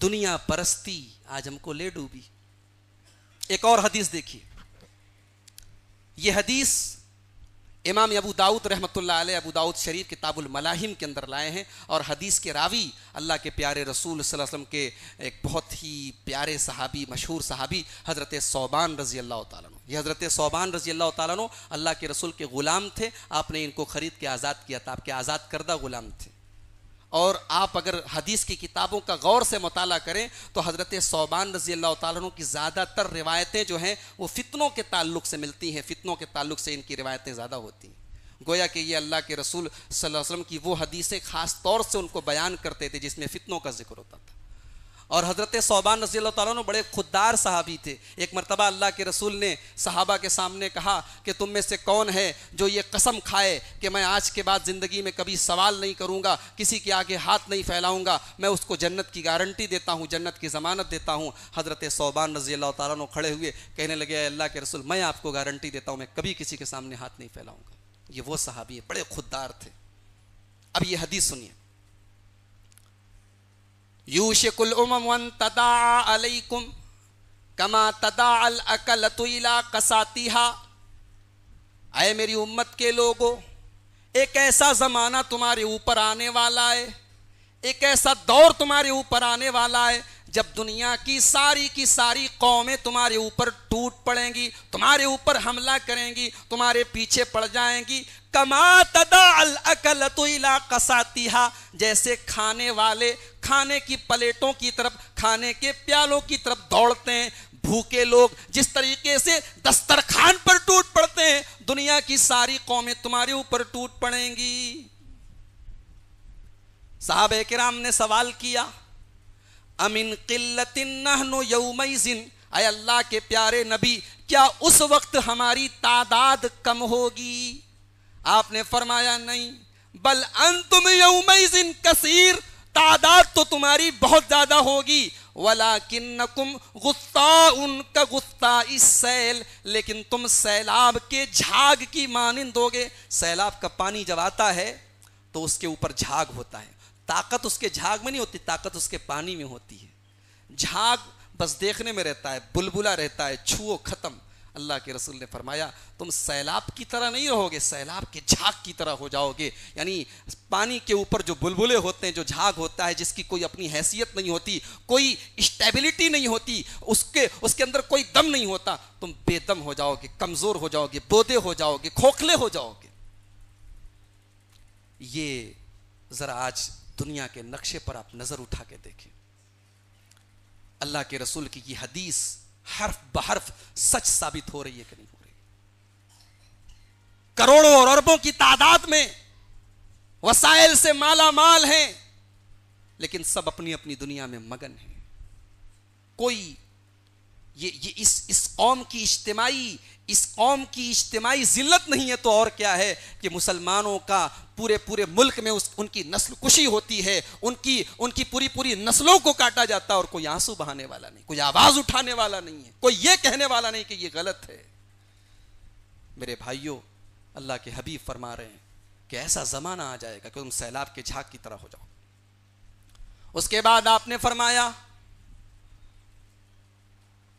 Speaker 3: دنیا پرستی آج ہم کو لے ڈوبی. ایک اور حدیث دیکھیے, یہ حدیث امام ابو داؤد رحمۃ اللہ علیہ ابو داؤد شریف کتاب الملاحم کے اندر لائے ہیں, اور حدیث کے راوی اللہ کے پیارے رسول صلی اللہ علیہ وسلم کے ایک بہت ہی پیارے صحابی, مشہور صحابی حضرت ثوبان رضی اللہ تعالیٰ عنہ. یہ حضرت ثوبان رضی اللہ تعالیٰ عنہ اللہ کے رسول کے غلام تھے, آپ نے ان کو خرید کے آزاد کیا تھا, آپ کے آزاد کردہ غلام تھے. اور آپ اگر حدیث کی کتابوں کا غور سے مطالعہ کریں تو حضرت ثوبان رضی اللہ تعالیٰ عنہ کی زیادہ تر روایتیں جو ہیں وہ فتنوں کے تعلق سے ملتی ہیں, فتنوں کے تعلق سے ان کی روایتیں زیادہ ہوتی ہیں. گویا کہ یہ اللہ کے رسول صلی اللہ علیہ وسلم کی وہ حدیثیں خاص طور سے ان کو بیان کرتے تھے جس میں فتنوں کا ذکر ہوتا تھا. اور حضرت ثوبان رضی اللہ تعالیٰ عنہ بڑے خوددار صحابی تھے. ایک مرتبہ اللہ کے رسول نے صحابہ کے سامنے کہا کہ تم میں سے کون ہے جو یہ قسم کھائے کہ میں آج کے بعد زندگی میں کبھی سوال نہیں کروں گا, کسی کے آگے ہاتھ نہیں پھیلاؤں گا, میں اس کو جنت کی گارنٹی دیتا ہوں, جنت کی ضمانت دیتا ہوں. حضرت ثوبان رضی اللہ تعالیٰ عنہ کھڑے ہوئے کہنے لگے, اے اللہ کے رسول, میں آپ کو گارنٹی دیتا ہوں میں کبھی کسی کے سامنے ہاتھ نہیں پھیلاؤں گا. یہ وہ صحابی ہیں, بڑے خوددار تھے. اب یہ حدیث سنیے, یوشک الامم ان تداعى علیکم کما تداعى الاکلۃ الی قصاتها, اے میری امت کے لوگوں, ایک ایسا زمانہ تمہارے اوپر آنے والا ہے, ایک ایسا دور تمہارے اوپر آنے والا ہے جب دنیا کی ساری قومیں تمہارے اوپر ٹوٹ پڑیں گی, تمہارے اوپر حملہ کریں گی, تمہارے پیچھے پڑ جائیں گی. کما تداعى الاکلۃ الی قصاتها, جیسے کھانے والے کھانے کی پلیٹوں کی طرف, کھانے کے پیالوں کی طرف دوڑتے ہیں, بھوکے لوگ جس طریقے سے دسترخوان پر ٹوٹ پڑتے ہیں, دنیا کی ساری قومیں تمہارے اوپر ٹوٹ پڑیں گی. صحابہ کرام نے سوال کیا, امن قلت نحن یومئذ, اے اللہ کے پیارے نبی کیا اس وقت ہماری تعداد کم ہوگی؟ آپ نے فرمایا نہیں, بل انتم یومئذ کثیر, تعداد تو تمہاری بہت زیادہ ہوگی. وَلَكِنَّكُمْ غُثَّاءٌ كَغُثَّاءِ السَّيْلِ، لیکن تم سیلاب کے جھاگ کی مانند ہوگے۔ سیلاب کا پانی جب آتا ہے تو اس کے اوپر جھاگ ہوتا ہے، طاقت اس کے جھاگ میں نہیں ہوتی، طاقت اس کے پانی میں ہوتی ہے۔ جھاگ بس دیکھنے میں رہتا ہے، بلبلا رہتا ہے، چھو ختم۔ اللہ کے رسول نے فرمایا تم سیلاب کی طرح نہیں رہو گے، سیلاب کے جھاگ کی طرح ہو جاؤ گے۔ یعنی پانی کے اوپر جو بلبلے ہوتے ہیں، جو جھاگ ہوتا ہے جس کی کوئی اپنی حیثیت نہیں ہوتی، کوئی اسٹیبلٹی نہیں ہوتی، اس کے اندر کوئی دم نہیں ہوتا، تم بے دم ہو جاؤ گے، کمزور ہو جاؤ گے، بودے ہو جاؤ گے، کھوکھلے ہو جاؤ گے۔ یہ ذرا آج دنیا کے نقشے پر آپ نظر اٹھا کے دیکھیں، اللہ کے رسول کی یہ حدیث حرف بحرف سچ ثابت ہو رہی ہے کہ نہیں ہو رہی؟ کروڑوں اور اربوں کی تعداد میں وسائل سے مالا مال ہیں، لیکن سب اپنی اپنی دنیا میں مگن ہیں۔ کوئی یہ اس قوم کی اجتماعی ذلت نہیں ہے تو اور کیا ہے کہ مسلمانوں کا پورے ملک میں ان کی نسل کشی ہوتی ہے، ان کی پوری نسلوں کو کاٹا جاتا ہے، اور کوئی آنسو بہانے والا نہیں، کوئی آواز اٹھانے والا نہیں ہے، کوئی یہ کہنے والا نہیں کہ یہ غلط ہے۔ میرے بھائیوں، اللہ کے حبیب فرما رہے ہیں کہ ایسا زمانہ آ جائے گا کہ تم سیلاب کے جھاگ کی طرح ہو جاؤ۔ اس کے بعد آپ نے فرمایا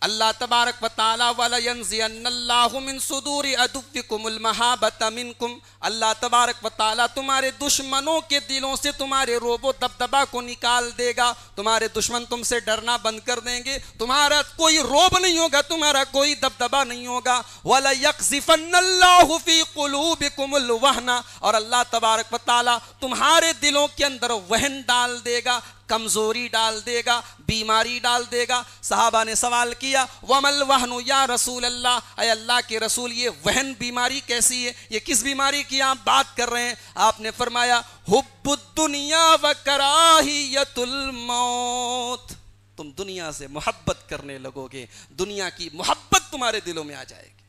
Speaker 3: اللہ تبارک و تعالی وَلَيَنزِعَنَّ اللَّهُ مِن صُدُورِ عَدُوِّكُمُ الْمَحَابَّةَ مِنكُمْ، اللہ تبارک و تعالی تمہارے دشمنوں کے دلوں سے تمہارے روب و دبدبا کو نکال دے گا، تمہارے دشمن تم سے ڈرنا بند کر دیں گے، تمہارا کوئی روب نہیں ہوگا، تمہارا کوئی دبدبا نہیں ہوگا۔ وَلَيَقْذِفَنَّ اللَّهُ فِي قُلُوبِكُمُ الْوَهْنَ، اور اللہ تبارک و تعالی تمہارے دلوں کے اندر وہن ڈال دے گا، کمزوری ڈال دے گا، بیماری ڈال دے گا۔ صحابہ نے سوال کیا وَمَا الْوَهْنُ یا رسول اللہ، اے اللہ کے رسول یہ وہن بیماری کیسی ہے، یہ کس بیماری کی آپ بات کر رہے ہیں؟ آپ نے فرمایا حب الدنیا وکراہیت الموت، تم دنیا سے محبت کرنے لگو گے، دنیا کی محبت تمہارے دلوں میں آ جائے گی۔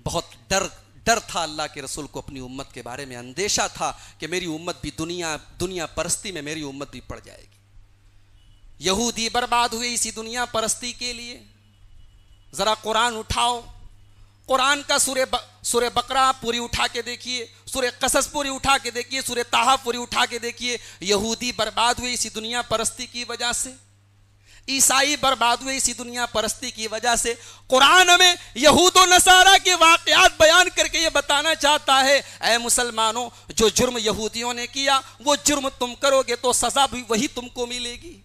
Speaker 3: بہت ڈر تھا اللہ کے رسول کو اپنی امت کے بارے میں، اندیشہ تھا کہ میری امت بھی دنیا پرستی میں میری امت بھی پڑ جائے گی۔ یہودی برباد ہوئے اسی دنیا پرستی کے لیے۔ ذرا قرآن اٹھاؤ، قرآن کا سورہ بقرہ پوری اٹھا کے دیکھیے، سورہ قصص پوری اٹھا کے دیکھیے، سورہ طٰہٰ پوری اٹھا کے دیکھیے۔ یہودی برباد ہوئے اسی دنیا پرستی کی وجہ سے، عیسائی برباد ہوئے اسی دنیا پرستی کی وجہ سے۔ قرآن ہمیں یہود و نصارہ کے واقعات بیان کر کے یہ بتانا چاہتا ہے اے مسلمانوں، جو جرم یہودیوں نے کیا وہ جرم تم کرو گے تو سزا بھی وہی تم کو ملے گی۔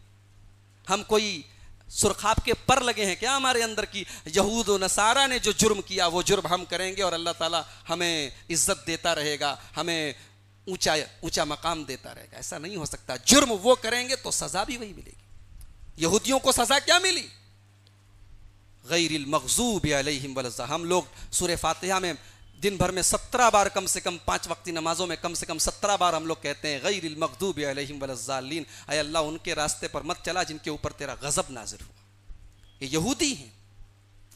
Speaker 3: ہم کوئی سرخاب کے پر لگے ہیں کیا ہمارے اندر کی یہود و نصارہ نے جو جرم کیا وہ جرم ہم کریں گے اور اللہ تعالیٰ ہمیں عزت دیتا رہے گا، ہمیں اونچا مقام دیتا رہے گا؟ ایسا نہیں ہو سکتا۔ جرم وہ کریں گے تو سزا بھی وہی ملے گی۔ یہودیوں کو سزا کیا ملی؟ غیر المغضوب علیہم ولا الضالین۔ ہم لوگ سورہ فاتحہ میں دن بھر میں 17 بار، کم سے کم 5 وقتی نمازوں میں کم سے کم 17 بار ہم لوگ کہتے ہیں غیر المغضوب علیہم ولا الضالین، اے اللہ ان کے راستے پر مت چلا جن کے اوپر تیرا غضب نازل ہوا۔ یہ یہودی ہیں،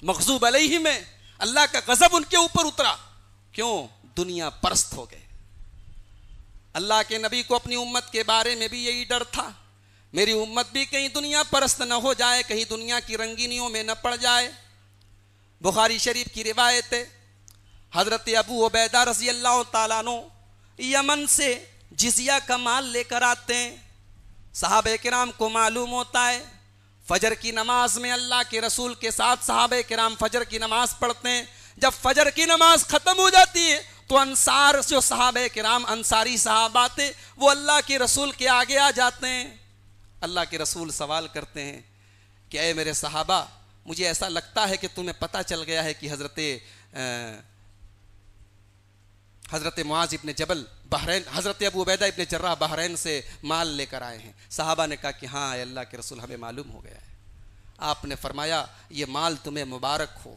Speaker 3: مغضوب علیہم ہیں، اللہ کا غضب ان کے اوپر اترا۔ کیوں؟ دنیا پرست ہو گئے۔ اللہ کے نبی کو اپنی امت کے بارے میں بھی یہی ڈر تھا، میری امت بھی کہیں دنیا پرست نہ ہو جائے، کہیں دنیا کی رنگینیوں میں نہ پڑ جائے۔ بخاری شریف کی روایت ہے، حضرت ابو عبیدہ رضی اللہ تعالیٰ عنہ یمن سے جزیہ کا مال لے کر آتے ہیں۔ صحابہ کرام کو معلوم ہوتا ہے فجر کی نماز میں اللہ کے رسول کے ساتھ صحابہ کرام فجر کی نماز پڑھتے ہیں۔ جب فجر کی نماز ختم ہو جاتی ہے تو انصار جو صحابہ کرام انصاری صحابہ تھے وہ اللہ کے رسول کے آگے آ جاتے ہیں۔ اللہ کے رسول سوال کرتے ہیں کہ اے میرے صحابہ، مجھے ایسا لگتا ہے کہ تمہیں پتہ چل گیا ہے کہ حضرت معاذ ابن جبل بحرین، حضرت ابو عبیدہ ابن جراح بحرین سے مال لے کر آئے ہیں۔ صحابہ نے کہا کہ ہاں اے اللہ کے رسول، ہمیں معلوم ہو گیا ہے۔ آپ نے فرمایا یہ مال تمہیں مبارک ہو،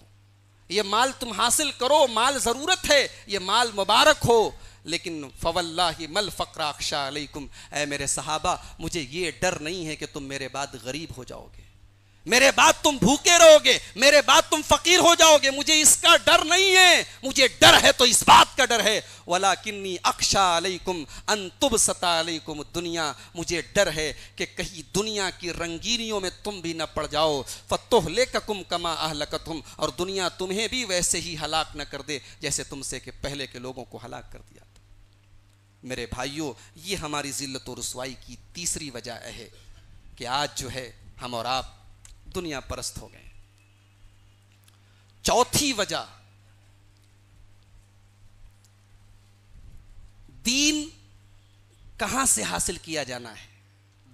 Speaker 3: یہ مال تم حاصل کرو، مال ضرورت ہے، یہ مال مبارک ہو، لیکن فواللہ مل فقر اخشا علیکم، اے میرے صحابہ مجھے یہ ڈر نہیں ہے کہ تم میرے بعد غریب ہو جاؤ گے، میرے بعد تم بھوکے رہو گے، میرے بعد تم فقیر ہو جاؤ گے، مجھے اس کا ڈر نہیں ہے، مجھے ڈر ہے تو اس بات کا ڈر ہے وَلَكِنِّي أَخْشَىٰ عَلَيْكُمْ أَن تُبْسَطَ عَلَيْكُمُ الدُّنْيَا، مجھے ڈر ہے کہ کہیں دنیا کی رنگینیوں میں تم بھی نہ پڑ جاؤ، فَتُهْلِكَكُمْ كَمَا أَهْلَكَتْهُمْ، اور دنیا تمہیں بھی ویسے ہی ہلاک نہ کر دے جیسے تم سے کہ پہلے کے لوگوں کو ہلاک کر دیا تھا۔ میرے بھائیوں، یہ ہماری ذلت و رسوائی کی تیسری وجہ ہے کہ آج جو ہے ہم اور آپ دنیا پرست ہو گئے۔ چوتھی وجہ، دین کہاں سے حاصل کیا جانا ہے،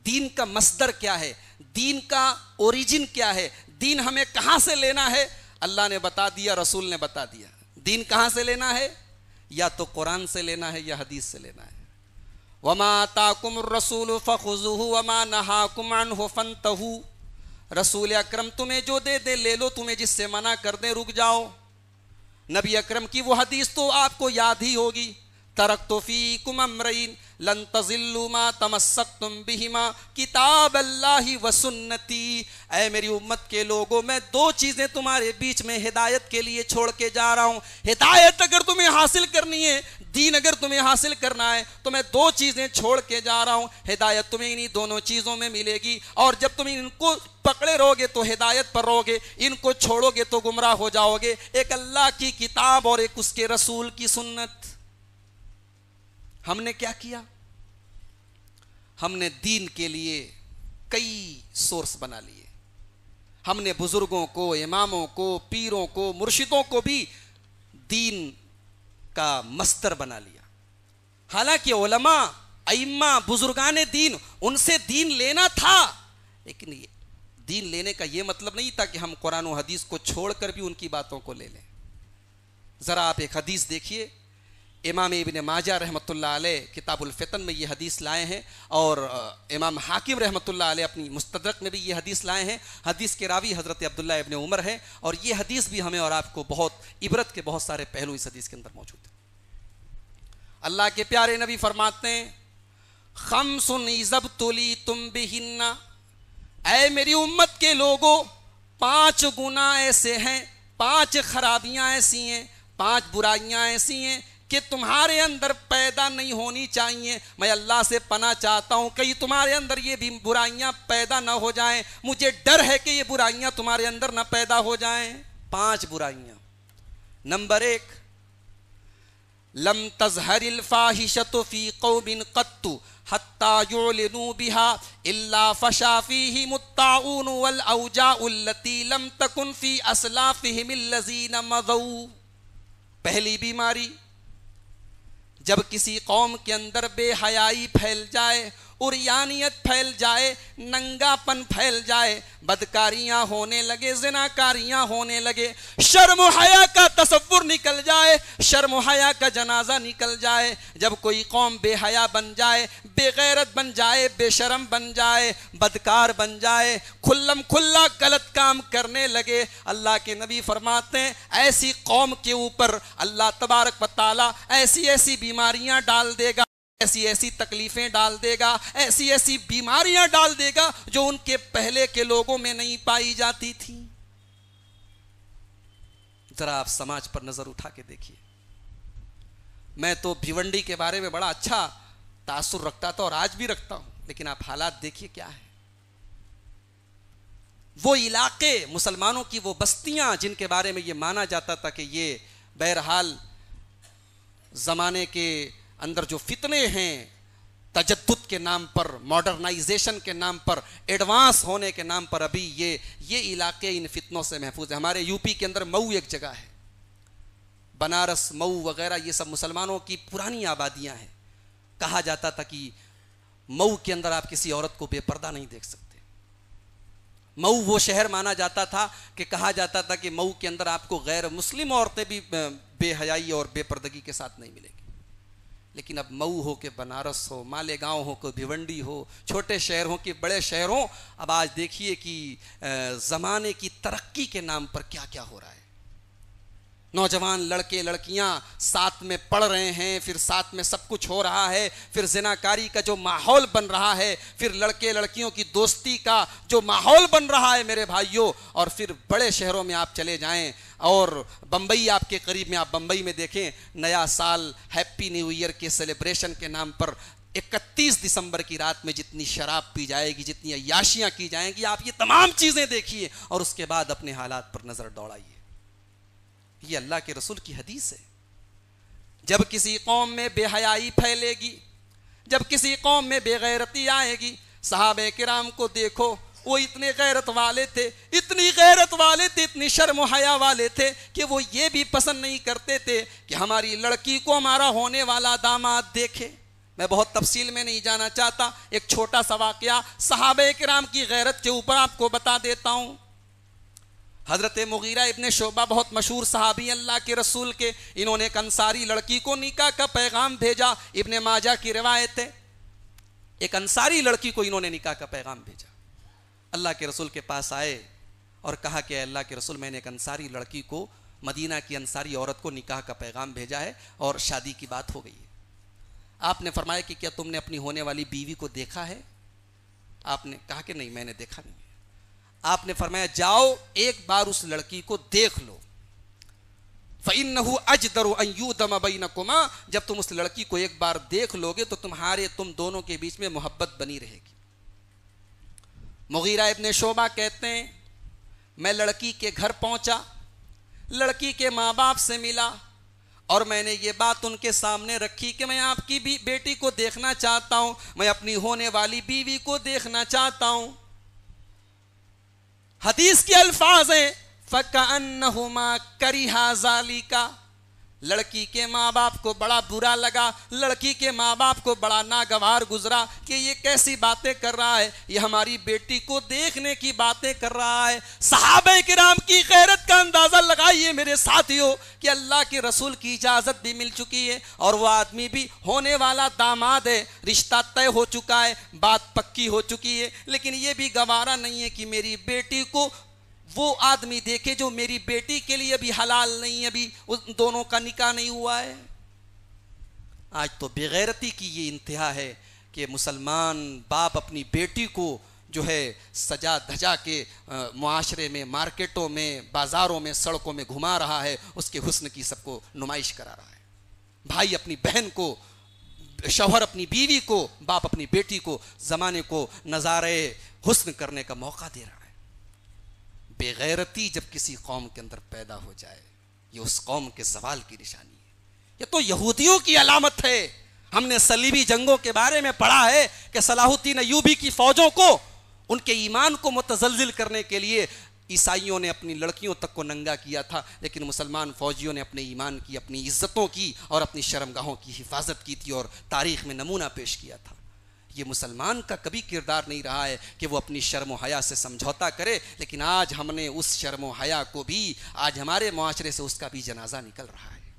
Speaker 3: دین کا مصدر کیا ہے، دین کا اوریجن کیا ہے، دین ہمیں کہاں سے لینا ہے، اللہ نے بتا دیا، رسول نے بتا دیا۔ دین کہاں سے لینا ہے؟ یا تو قرآن سے لینا ہے یا حدیث سے لینا ہے۔ وَمَا آتَاكُمُ الرَّسُولُ فَخُذُوهُ وَمَا نَهَاكُمْ عَنْهُ فَانْتَهُوا، رسول اکرم تمہیں جو دے دے لے لو، تمہیں جس سے منع کر دیں رک جاؤ۔ نبی اکرم کی وہ حدیث تو آپ کو یاد ہی ہوگی، ترکت فیکم امرین لن تضلوا ما تمسکتم بہما کتاب اللہ و سنتی، اے میری امت کے لوگوں، میں دو چیزیں تمہارے بیچ میں ہدایت کے لیے چھوڑ کے جا رہا ہوں۔ ہدایت اگر تمہیں حاصل کرنی ہے، دین اگر تمہیں حاصل کرنا ہے تو میں دو چیزیں چھوڑ کے جا رہا ہوں۔ ہدایت تمہیں انہی دونوں چیزوں میں ملے گی، اور جب تم ان کو پکڑے رہو گے تو ہدایت پر رہو گے، ان کو چھوڑو گے تو گمراہ ہو جاؤ گے۔ ایک اللہ کی کتاب اور ایک اس کے رسول کی سنت۔ ہم نے کیا کیا؟ ہم نے دین کے لیے کئی سورس بنا لیے، ہم نے بزرگوں کو، اماموں کو، پیروں کو، مرشدوں کو بھی دین کا مصدر بنا لیا۔ حالانکہ علماء، ائمہ، بزرگان دین، ان سے دین لینا تھا، لیکن دین لینے کا یہ مطلب نہیں تھا کہ ہم قرآن و حدیث کو چھوڑ کر بھی ان کی باتوں کو لے لیں۔ ذرا آپ ایک حدیث دیکھیے، امام ابن ماجہ رحمۃ اللہ علیہ کتاب الفتن میں یہ حدیث لائے ہیں، اور امام حاکم رحمۃ اللہ علیہ اپنی مستدرک میں بھی یہ حدیث لائے ہیں۔ حدیث کے راوی حضرت عبداللہ ابن عمر ہے، اور یہ حدیث بھی ہمیں اور آپ کو بہت عبرت کے بہت سارے پہلو اس حدیث کے اندر موجود ہیں۔ اللہ کے پیارے نبی فرماتے ہیں، خمس اذا ابتلیتم بہن، اے میری امت کے لوگوں، 5 گناہ ایسے ہیں، 5 خرابیاں ایسی ہیں، 5 برائیاں ایسی ہیں کہ تمہارے اندر پیدا نہیں ہونی چاہیے۔ میں اللہ سے پناہ چاہتا ہوں کہیں تمہارے اندر یہ بھی برائیاں پیدا نہ ہو جائیں، مجھے ڈر ہے کہ یہ برائیاں تمہارے اندر نہ پیدا ہو جائیں۔ 5 برائیاں۔ نمبر 1، لم تظہر الفاحشۃ فی قوم قط حتی یعلنوا بها الا فشا فیہم الطاعون والاوجاع التي لم تکن فی اسلافہم الذین مضوا۔ پہلی بیماری، جب کسی قوم کے اندر بے حیائی پھیل جائے، عریانیت پھیل جائے، ننگا پن پھیل جائے، بدکاریاں ہونے لگے، زناکاریاں ہونے لگے، شرم و حیا کا تصور نکل جائے، شرم و حیا کا جنازہ نکل جائے، جب کوئی قوم بے حیا بن جائے، بے غیرت بن جائے، بے شرم بن جائے، بدکار بن جائے، کھلم کھلا غلط کام کرنے لگے، اللہ کے نبی فرماتے ہیں ایسی قوم کے اوپر اللہ تبارک و تعالی ایسی ایسی بیماریاں ڈال دے گا، ایسی ایسی تکلیفیں ڈال دے گا، ایسی ایسی بیماریاں ڈال دے گا جو ان کے پہلے کے لوگوں میں نہیں پائی جاتی تھی۔ ذرا آپ سماج پر نظر اٹھا کے دیکھیے۔ میں تو بھیونڈی کے بارے میں بڑا اچھا تاثر رکھتا تھا اور آج بھی رکھتا ہوں، لیکن آپ حالات دیکھیے کیا ہے۔ وہ علاقے، مسلمانوں کی وہ بستیاں جن کے بارے میں یہ مانا جاتا تھا کہ یہ بہرحال زمانے کے اندر جو فتنے ہیں، تجدد کے نام پر، ماڈرنائزیشن کے نام پر، ایڈوانس ہونے کے نام پر، ابھی یہ علاقے ان فتنوں سے محفوظ ہیں۔ ہمارے یو پی کے اندر مئو ایک جگہ ہے، بنارس، مئو وغیرہ، یہ سب مسلمانوں کی پرانی آبادیاں ہیں۔ کہا جاتا تھا کہ مئو کے اندر آپ کسی عورت کو بے پردہ نہیں دیکھ سکتے۔ مئو وہ شہر مانا جاتا تھا کہ کہا جاتا تھا کہ مئو کے اندر آپ کو غیر مسلم عورتیں بھی بے حیائی اور بے پردگی کے ساتھ نہیں ملے گی۔ لیکن اب مئو ہو کہ بنارس ہو، مالیگاؤں ہو کہ بھیونڈی ہو، چھوٹے شہر ہوں کہ بڑے شہر ہوں، اب آج دیکھیے کہ زمانے کی ترقی کے نام پر کیا کیا ہو رہا ہے۔ نوجوان لڑکے لڑکیاں ساتھ میں پڑھ رہے ہیں، پھر ساتھ میں سب کچھ ہو رہا ہے، پھر زناکاری کا جو ماحول بن رہا ہے، پھر لڑکے لڑکیوں کی دوستی کا جو ماحول بن رہا ہے میرے بھائیوں، اور پھر بڑے شہروں میں آپ چلے جائیں اور بمبئی آپ کے قریب میں، آپ بمبئی میں دیکھیں نیا سال ہیپی نیو ایئر کے سیلیبریشن کے نام پر 31 دسمبر کی رات میں جتنی شراب پی جائے گی، جتنی عیاشیاں کی جائیں گی، آپ یہ تمام چیزیں دیکھیے اور اس کے بعد اپنے حالات پر نظر دوڑائیے۔ یہ اللہ کے رسول کی حدیث ہے۔ جب کسی قوم میں بے حیائی پھیلے گی، جب کسی قوم میں بے غیرتی آئے گی، صحابہ کرام کو دیکھو، وہ اتنے غیرت والے تھے، اتنی غیرت والے تھے، اتنی شرم و حیا والے تھے کہ وہ یہ بھی پسند نہیں کرتے تھے کہ ہماری لڑکی کو ہمارا ہونے والا داماد دیکھے۔ میں بہت تفصیل میں نہیں جانا چاہتا، ایک چھوٹا سا واقعہ صحابہ کرام کی غیرت کے اوپر آپ کو بتا دیتا ہوں۔ حضرت مغیرہ ابن شعبہ بہت مشہور صحابی اللہ کے رسول کے، انہوں نے ایک انصاری لڑکی کو نکاح کا پیغام بھیجا، ابن ماجہ کی روایت ہے۔ ایک انصاری لڑکی کو انہوں نے نکاح کا پیغام بھیجا، اللہ کے رسول کے پاس آئے اور کہا کہ اللہ کے رسول، میں نے ایک انصاری لڑکی کو، مدینہ کی انصاری عورت کو نکاح کا پیغام بھیجا ہے اور شادی کی بات ہو گئی ہے۔ آپ نے فرمایا کہ کیا تم نے اپنی ہونے والی بیوی کو دیکھا ہے؟ آپ نے کہا کہ نہیں، میں نے دیکھا نہیں۔ آپ نے فرمایا جاؤ ایک بار اس لڑکی کو دیکھ لو، فَإِنَّهُ أَجْدَرُ أَن يُؤْدَمَ بَيْنَكُمَا، جب تم اس لڑکی کو ایک بار دیکھ لو گے تو تم دونوں کے بیچ میں محبت بنی رہے گی۔ مغیرہ ابن شعبہ کہتے ہیں میں لڑکی کے گھر پہنچا، لڑکی کے ماں باپ سے ملا اور میں نے یہ بات ان کے سامنے رکھی کہ میں آپ کی بھی بیٹی کو دیکھنا چاہتا ہوں، میں اپنی ہونے والی بیوی کو دیکھنا چاہتا ہوں۔ حدیث کے الفاظ ہیں فَكَأَنَّهُمَا كَرِهَا ذَلِكَ، لڑکی کے ماں باپ کو بڑا برا لگا، لڑکی کے ماں باپ کو بڑا ناگوار گزرا کہ یہ کیسی باتیں کر رہا ہے، یہ ہماری بیٹی کو دیکھنے کی باتیں کر رہا ہے۔ صحابہ کرام کی غیرت کا اندازہ لگائیے میرے ساتھیوں کہ اللہ کے رسول کی اجازت بھی مل چکی ہے اور وہ آدمی بھی ہونے والا داماد ہے، رشتہ طے ہو چکا ہے، بات پکی ہو چکی ہے، لیکن یہ بھی گوارا نہیں ہے کہ میری بیٹی کو وہ آدمی دیکھے جو میری بیٹی کے لیے بھی حلال نہیں ہے، ابھی ان دونوں کا نکاح نہیں ہوا ہے۔ آج تو بے غیرتی کی یہ انتہا ہے کہ مسلمان باپ اپنی بیٹی کو جو ہے سجا دھجا کے معاشرے میں، مارکیٹوں میں، بازاروں میں، سڑکوں میں گھما رہا ہے، اس کے حسن کی سب کو نمائش کرا رہا ہے۔ بھائی اپنی بہن کو، شوہر اپنی بیوی کو، باپ اپنی بیٹی کو زمانے کو نظارے حسن کرنے کا موقع دے رہا ہے۔ بے غیرتی جب کسی قوم کے اندر پیدا ہو جائے یہ اس قوم کے زوال کی نشانی ہے۔ یہ تو یہودیوں کی علامت ہے۔ ہم نے صلیبی جنگوں کے بارے میں پڑھا ہے کہ صلاح الدین ایوبی کی فوجوں کو، ان کے ایمان کو متزلزل کرنے کے لیے عیسائیوں نے اپنی لڑکیوں تک کو ننگا کیا تھا، لیکن مسلمان فوجیوں نے اپنے ایمان کی، اپنی عزتوں کی اور اپنی شرمگاہوں کی حفاظت کی تھی اور تاریخ میں نمونہ پیش کیا تھا۔ یہ مسلمان کا کبھی کردار نہیں رہا ہے کہ وہ اپنی شرم و حیا سے سمجھوتا کرے، لیکن آج ہم نے اس شرم و حیا کو بھی، آج ہمارے معاشرے سے اس کا بھی جنازہ نکل رہا ہے۔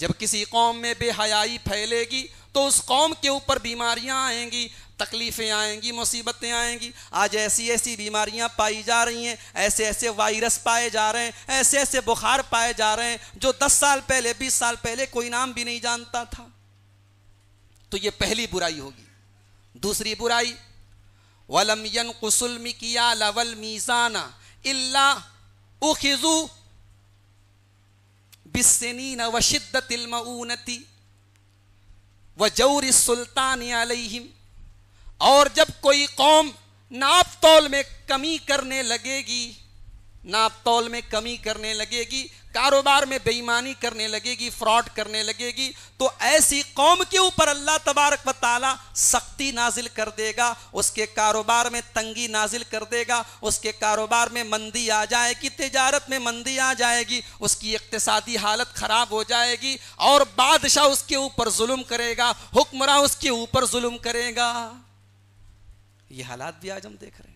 Speaker 3: جب کسی قوم میں بے حیائی پھیلے گی تو اس قوم کے اوپر بیماریاں آئیں گی، تکلیفیں آئیں گی، مصیبتیں آئیں گی۔ آج ایسی ایسی بیماریاں پائی جا رہی ہیں، ایسے ایسے وائرس پائے جا رہے ہیں، ایسے ایسے بخار پائے جا رہے ہیں جو 10 سال پہلے، 20 سال پہلے کوئی نام بھی نہیں جانتا تھا۔ تو یہ پہلی برائی ہوگی۔ دوسری برائی وَلَمْ يَنْقُصُ الْمِكْيَالَ وَالْمِيزَانَ إِلَّا أُخِذُوا بِالسِّنِينَ وَشِدَّةِ الْمَؤُونَةِ وَجَوْرِ السُّلْطَانِ عَلَيْهِمْ، اور جب کوئی قوم ناپ تول میں کمی کرنے لگے گی، ناپ تول میں کمی کرنے لگے گی، کاروبار میں بے ایمانی کرنے لگے گی، فراڈ کرنے لگے گی، تو ایسی قوم کے اوپر اللہ تبارک و تعالی سختی نازل کر دے گا، اس کے کاروبار میں تنگی نازل کر دے گا، اس کے کاروبار میں مندی آ جائے گی، تجارت میں مندی آ جائے گی، اس کی اقتصادی حالت خراب ہو جائے گی اور بادشاہ اس کے اوپر ظلم کرے گا، حکمراں اس کے اوپر ظلم کرے گا۔ یہ حالات بھی آج ہم دیکھ رہے ہیں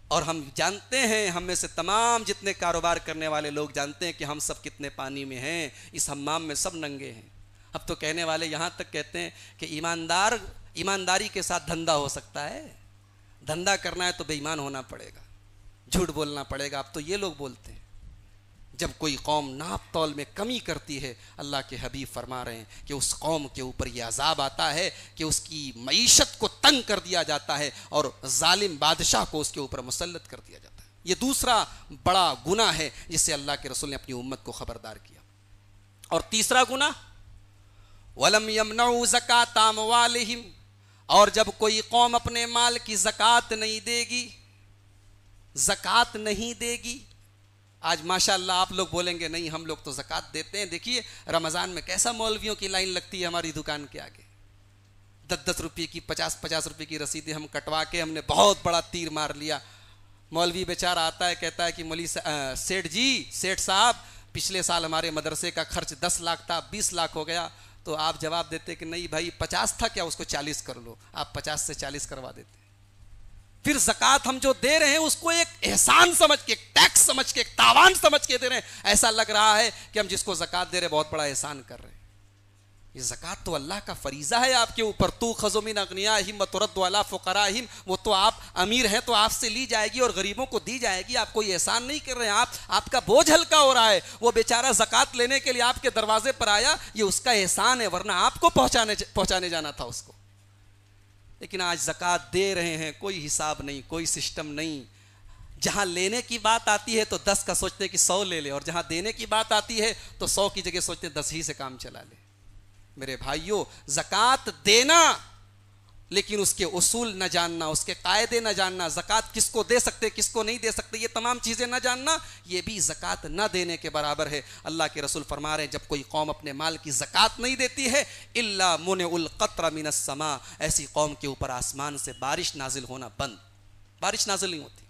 Speaker 3: اور ہم جانتے ہیں، ہم میں سے تمام جتنے کاروبار کرنے والے لوگ جانتے ہیں کہ ہم سب کتنے پانی میں ہیں، اس حمام میں سب ننگے ہیں۔ اب تو کہنے والے یہاں تک کہتے ہیں کہ ایمانداری کے ساتھ دھندا ہو سکتا ہے، دھندا کرنا ہے تو بے ایمان ہونا پڑے گا، جھوٹ بولنا پڑے گا۔ اب تو یہ لوگ بولتے ہیں جب کوئی قوم ناپ تول میں کمی کرتی ہے، اللہ کے حبیب فرما رہے ہیں کہ اس قوم کے اوپر یہ عذاب آتا ہے کہ اس کی معیشت کو تنگ کر دیا جاتا ہے اور ظالم بادشاہ کو اس کے اوپر مسلط کر دیا جاتا ہے۔ یہ دوسرا بڑا گناہ ہے جس سے اللہ کے رسول نے اپنی امت کو خبردار کیا۔ اور تیسرا گناہ وَلَمْ يَمْنَعُوا زَكَاةَ أَمْوَالِهِمْ، اور جب کوئی قوم اپنے مال کی زکوٰۃ نہیں دے گی، زکوٰۃ نہیں دے گی۔ آج ماشاءاللہ آپ لوگ بولیں گے نہیں ہم لوگ تو زکوٰۃ دیتے ہیں، دیکھیے رمضان میں کیسا مولویوں کی لائن لگتی ہے ہماری دکان کے آگے، 10 روپے کی 50 روپے کی رسیدیں ہم کٹوا کے ہم نے بہت بڑا تیر مار لیا۔ مولوی بیچارہ آتا ہے کہتا ہے کہ سیٹھ صاحب پچھلے سال ہمارے مدرسے کا خرچ 10 لاکھ تھا، 20 لاکھ ہو گیا۔ تو آپ جواب دیتے کہ نہیں بھائی 50 تھا کیا، اس کو 40 کر لو۔ آپ 50 سے 40 کروا دیتے۔ پھر زکوٰۃ ہم جو دے رہے ہیں اس کو ایک احسان سمجھ کے، ایک ٹیکس سمجھ کے، ایک تاوان سمجھ کے دے رہے ہیں۔ ایسا لگ رہا ہے کہ ہم جس کو زکوٰۃ دے رہے ہیں بہت بڑا احسان کر رہے ہیں۔ یہ زکوٰۃ تو اللہ کا فریضہ ہے آپ کے اوپر، تُؤْخَذُ مِنْ أَغْنِيَائِهِمْ وَتُرَدُّ عَلَىٰ فُقَرَائِهِمْ، وہ تو آپ امیر ہیں تو آپ سے لی جائے گی اور غریبوں کو دی جائے گی۔ آپ کوئی احسان نہیں کر رہے ہیں، آپ کا بوجھ ہلکا ہو رہا ہے۔ وہ بیچارہ زکوٰۃ لینے کے لیے آپ کے دروازے پر آیا، یہ اس کا احسان ہے، ورنہ آپ کو پہنچانے جانا تھا اس کو۔ لیکن آج زکوٰۃ دے رہے ہیں، کوئی حساب نہیں، کوئی سسٹم نہیں۔ جہاں لینے کی بات آتی ہے تو 10 کا سوچتے ہیں کہ 100 لے لے، اور جہاں دینے کی بات آتی ہے تو 100 کی جگہ سوچتے ہیں 10 ہی سے کام چلا لے۔ میرے بھائیوں، زکوٰۃ دینا لیکن اس کے اصول نہ جاننا، اس کے قاعدے نہ جاننا، زکوٰۃ کس کو دے سکتے کس کو نہیں دے سکتے، یہ تمام چیزیں نہ جاننا، یہ بھی زکوٰۃ نہ دینے کے برابر ہے۔ اللہ کے رسول فرما رہے ہیں جب کوئی قوم اپنے مال کی زکوٰۃ نہیں دیتی ہے الا منع القطر من السماء، ایسی قوم کے اوپر آسمان سے بارش نازل ہونا بند، بارش نازل نہیں ہوتی۔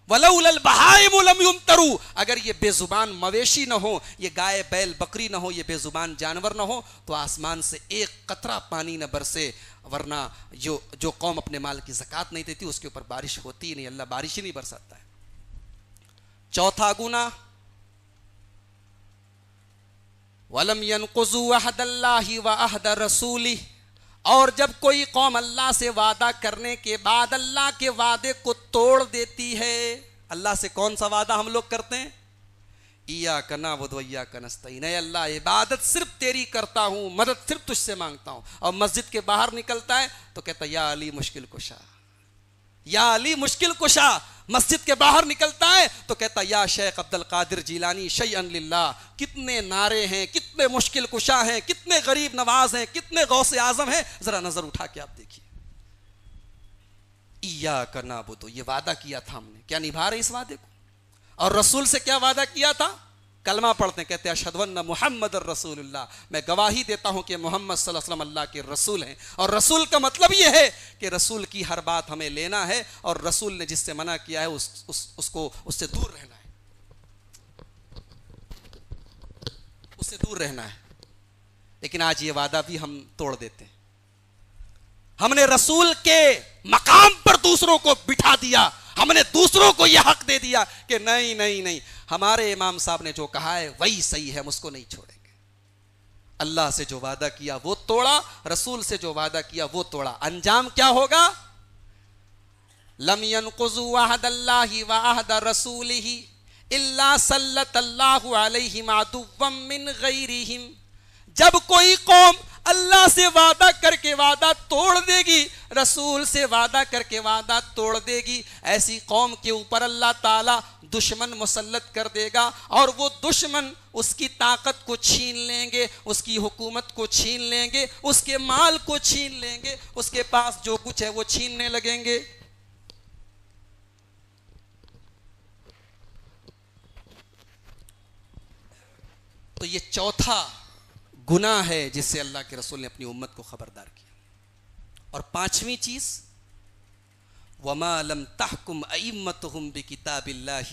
Speaker 3: وَلَوْلَا الْبَهَائِمُ لَمْ يُمْطَرُوا، اگر یہ بے زبان مویشی نہ ہو، یہ گائے بیل بکری نہ ہو، یہ بے زبان جانور نہ ہو تو آسمان سے ایک قطرہ پانی نہ برسے، ورنہ جو قوم اپنے مال کی زکوٰۃ نہیں دیتی اس کے اوپر بارش ہوتی ہی نہیں، اللہ بارش ہی نہیں برساتا ہے۔ چوتھا گناہ وَلَمْ يَنْقُضُوا عَهْدَ اللَّهِ وَعَهْدَ رَسُولِهِ، اور جب کوئی قوم اللہ سے وعدہ کرنے کے بعد اللہ کے وعدے کو توڑ دیتی ہے۔ اللہ سے کون سا وعدہ ہم لوگ کرتے ہیں؟ ایاک نعبد و ایاک نستعین، اے اللہ عبادت صرف تیری کرتا ہوں، مدد صرف تجھ سے مانگتا ہوں۔ اور مسجد کے باہر نکلتا ہے تو کہتا یا علی مشکل کشا، یا علی مشکل کشا۔ مسجد کے باہر نکلتا ہے تو کہتا یا شیخ عبد القادر جیلانی شیئا للہ۔ کتنے نعرے ہیں، کتنے مشکل کشا ہیں، کتنے غریب نواز ہیں، کتنے غوث اعظم ہیں، ذرا نظر اٹھا کے آپ دیکھیے۔ ایاک نعبد، یہ وعدہ کیا تھا ہم نے، کیا نبھا رہے اس وعدے کو؟ اور رسول سے کیا وعدہ کیا تھا؟ کلمہ پڑھتے ہیں، کہتے ہیں اشہد ان محمد الرسول اللہ، میں گواہی دیتا ہوں کہ محمد صلی اللہ علیہ وسلم اللہ کے رسول ہیں۔ اور رسول کا مطلب یہ ہے کہ رسول کی ہر بات ہمیں لینا ہے، اور رسول نے جس سے منع کیا ہے اس سے دور رہنا ہے، اس سے دور رہنا ہے۔ لیکن آج یہ وعدہ بھی ہم توڑ دیتے ہیں۔ ہم نے رسول کے مقام پر دوسروں کو بٹھا دیا، ہم نے دوسروں کو یہ حق دے دیا کہ نہیں نہیں نہیں، ہمارے امام صاحب نے جو کہا ہے وہی صحیح ہے، ہم اس کو نہیں چھوڑیں گے۔ اللہ سے جو وعدہ کیا وہ توڑا، رسول سے جو وعدہ کیا وہ توڑا، انجام کیا ہوگا؟ لم ينقضوا عهد الله وعهد رسوله الا سلط الله عليهم عدوا من غيرهم، جب کوئی قوم اللہ سے وعدہ کر کے وعدہ توڑ دے گی، رسول سے وعدہ کر کے وعدہ توڑ دے گی، ایسی قوم کے اوپر اللہ تعالیٰ دشمن مسلط کر دے گا، اور وہ دشمن اس کی طاقت کو چھین لیں گے، اس کی حکومت کو چھین لیں گے، اس کے مال کو چھین لیں گے، اس کے پاس جو کچھ ہے وہ چھیننے لگیں گے۔ تو یہ چوتھا گناہ ہے جس سے اللہ کے رسول نے اپنی امت کو خبردار کیا۔ اور پانچویں چیز وَمَا لَمْ تَحْكُمْ أَئِمَّتُهُمْ بِكِتَابِ اللَّهِ،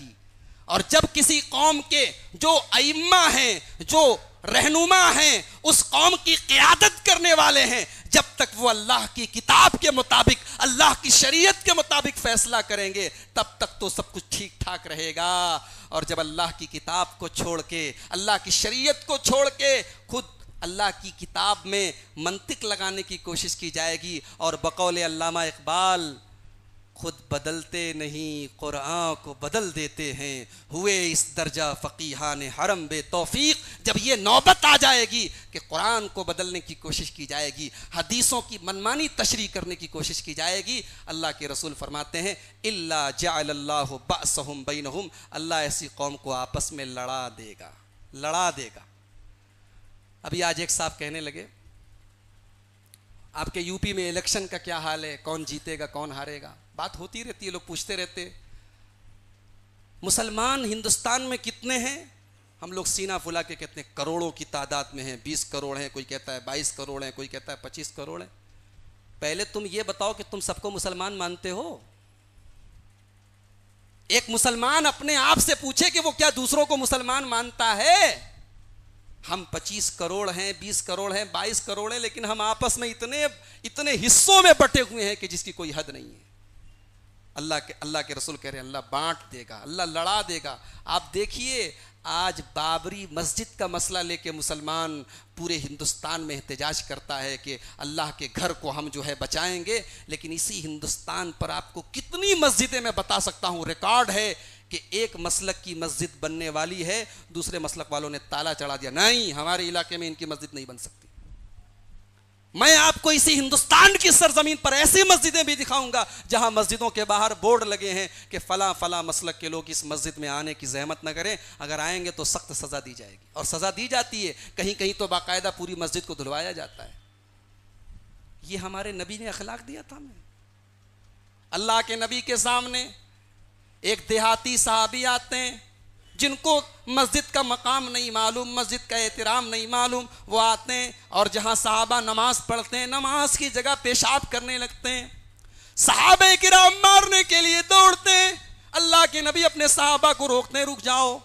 Speaker 3: اور جب کسی قوم کے جو ائمہ ہیں، جو رہنما ہیں، اس قوم کی قیادت کرنے والے ہیں، جب تک وہ اللہ کی کتاب کے مطابق، اللہ کی شریعت کے مطابق فیصلہ کریں گے تب تک تو سب کچھ ٹھیک ٹھاک رہے گا۔ اور جب اللہ کی کتاب کو چھوڑ کے، اللہ کی شریعت کو چھوڑ کے خود اللہ کی کتاب میں منطق لگانے کی کوشش کی جائے گی، اور بقول علامہ اقبال خود بدلتے نہیں قرآن کو بدل دیتے ہیں، ہوئے اس درجہ فقیہان حرم بے توفیق۔ جب یہ نوبت آ جائے گی کہ قرآن کو بدلنے کی کوشش کی جائے گی، حدیثوں کی منمانی تشریح کرنے کی کوشش کی جائے گی، اللہ کے رسول فرماتے ہیں الا جعل اللہ بأسہم بینہم، اللہ ایسی قوم کو آپس میں لڑا دے گا، لڑا دے گا۔ ابھی آج ایک صاحب کہنے لگے آپ کے یو پی میں الیکشن کا کیا حال ہے، کون جیتے گا کون ہارے گا، بات ہوتی رہتی ہے، لوگ پوچھتے رہتے مسلمان ہندوستان میں کتنے ہیں، ہم لوگ سینہ پھلا کے کہتے ہیں کروڑوں کی تعداد میں ہیں، 20 کروڑ ہیں، کوئی کہتا ہے 22 کروڑ ہیں، کوئی کہتا ہے 25 کروڑ ہیں۔ پہلے تم یہ بتاؤ کہ تم سب کو مسلمان مانتے ہو؟ ایک مسلمان اپنے آپ سے پوچھے کہ وہ کیا دوسروں کو مسلمان مانتا ہے؟ ہم 25 کروڑ ہیں، 20 کروڑ ہیں، 22 کروڑ ہیں، لیکن ہم آپس میں اتنے حصوں میں بٹے ہوئے ہیں کہ جس کی کوئی حد نہیں ہے۔ اللہ کے رسول کہہ رہے ہیں اللہ بانٹ دے گا، اللہ لڑا دے گا۔ آپ دیکھیے آج بابری مسجد کا مسئلہ لے کے مسلمان پورے ہندوستان میں احتجاج کرتا ہے کہ اللہ کے گھر کو ہم جو ہے بچائیں گے، لیکن اسی ہندوستان پر آپ کو کتنی مسجدیں میں بتا سکتا ہوں، ریکارڈ ہے کہ ایک مسلک کی مسجد بننے والی ہے، دوسرے مسلک والوں نے تالا چڑھا دیا، نہیں ہمارے علاقے میں ان کی مسجد نہیں بن سکتی۔ میں آپ کو اسی ہندوستان کی سرزمین پر ایسی مسجدیں بھی دکھاؤں گا جہاں مسجدوں کے باہر بورڈ لگے ہیں کہ فلاں فلاں مسلک کے لوگ اس مسجد میں آنے کی زحمت نہ کریں، اگر آئیں گے تو سخت سزا دی جائے گی، اور سزا دی جاتی ہے، کہیں کہیں تو باقاعدہ پوری مسجد کو دھلوایا جاتا ہے۔ یہ ہمارے نبی نے اخلاق دیا تھا ہمیں۔ اللہ کے نبی کے سامنے ایک دیہاتی صحابی آتے ہیں جن کو مسجد کا مقام نہیں معلوم، مسجد کا احترام نہیں معلوم، وہ آتے ہیں اور جہاں صحابہ نماز پڑھتے ہیں نماز کی جگہ پیشاب کرنے لگتے ہیں، صحابہ کرام مارنے کے لیے دوڑتے ہیں، اللہ کے نبی اپنے صحابہ کو روکتے ہیں، رک جاؤ،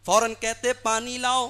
Speaker 3: فوراً کہتے پانی لاؤ،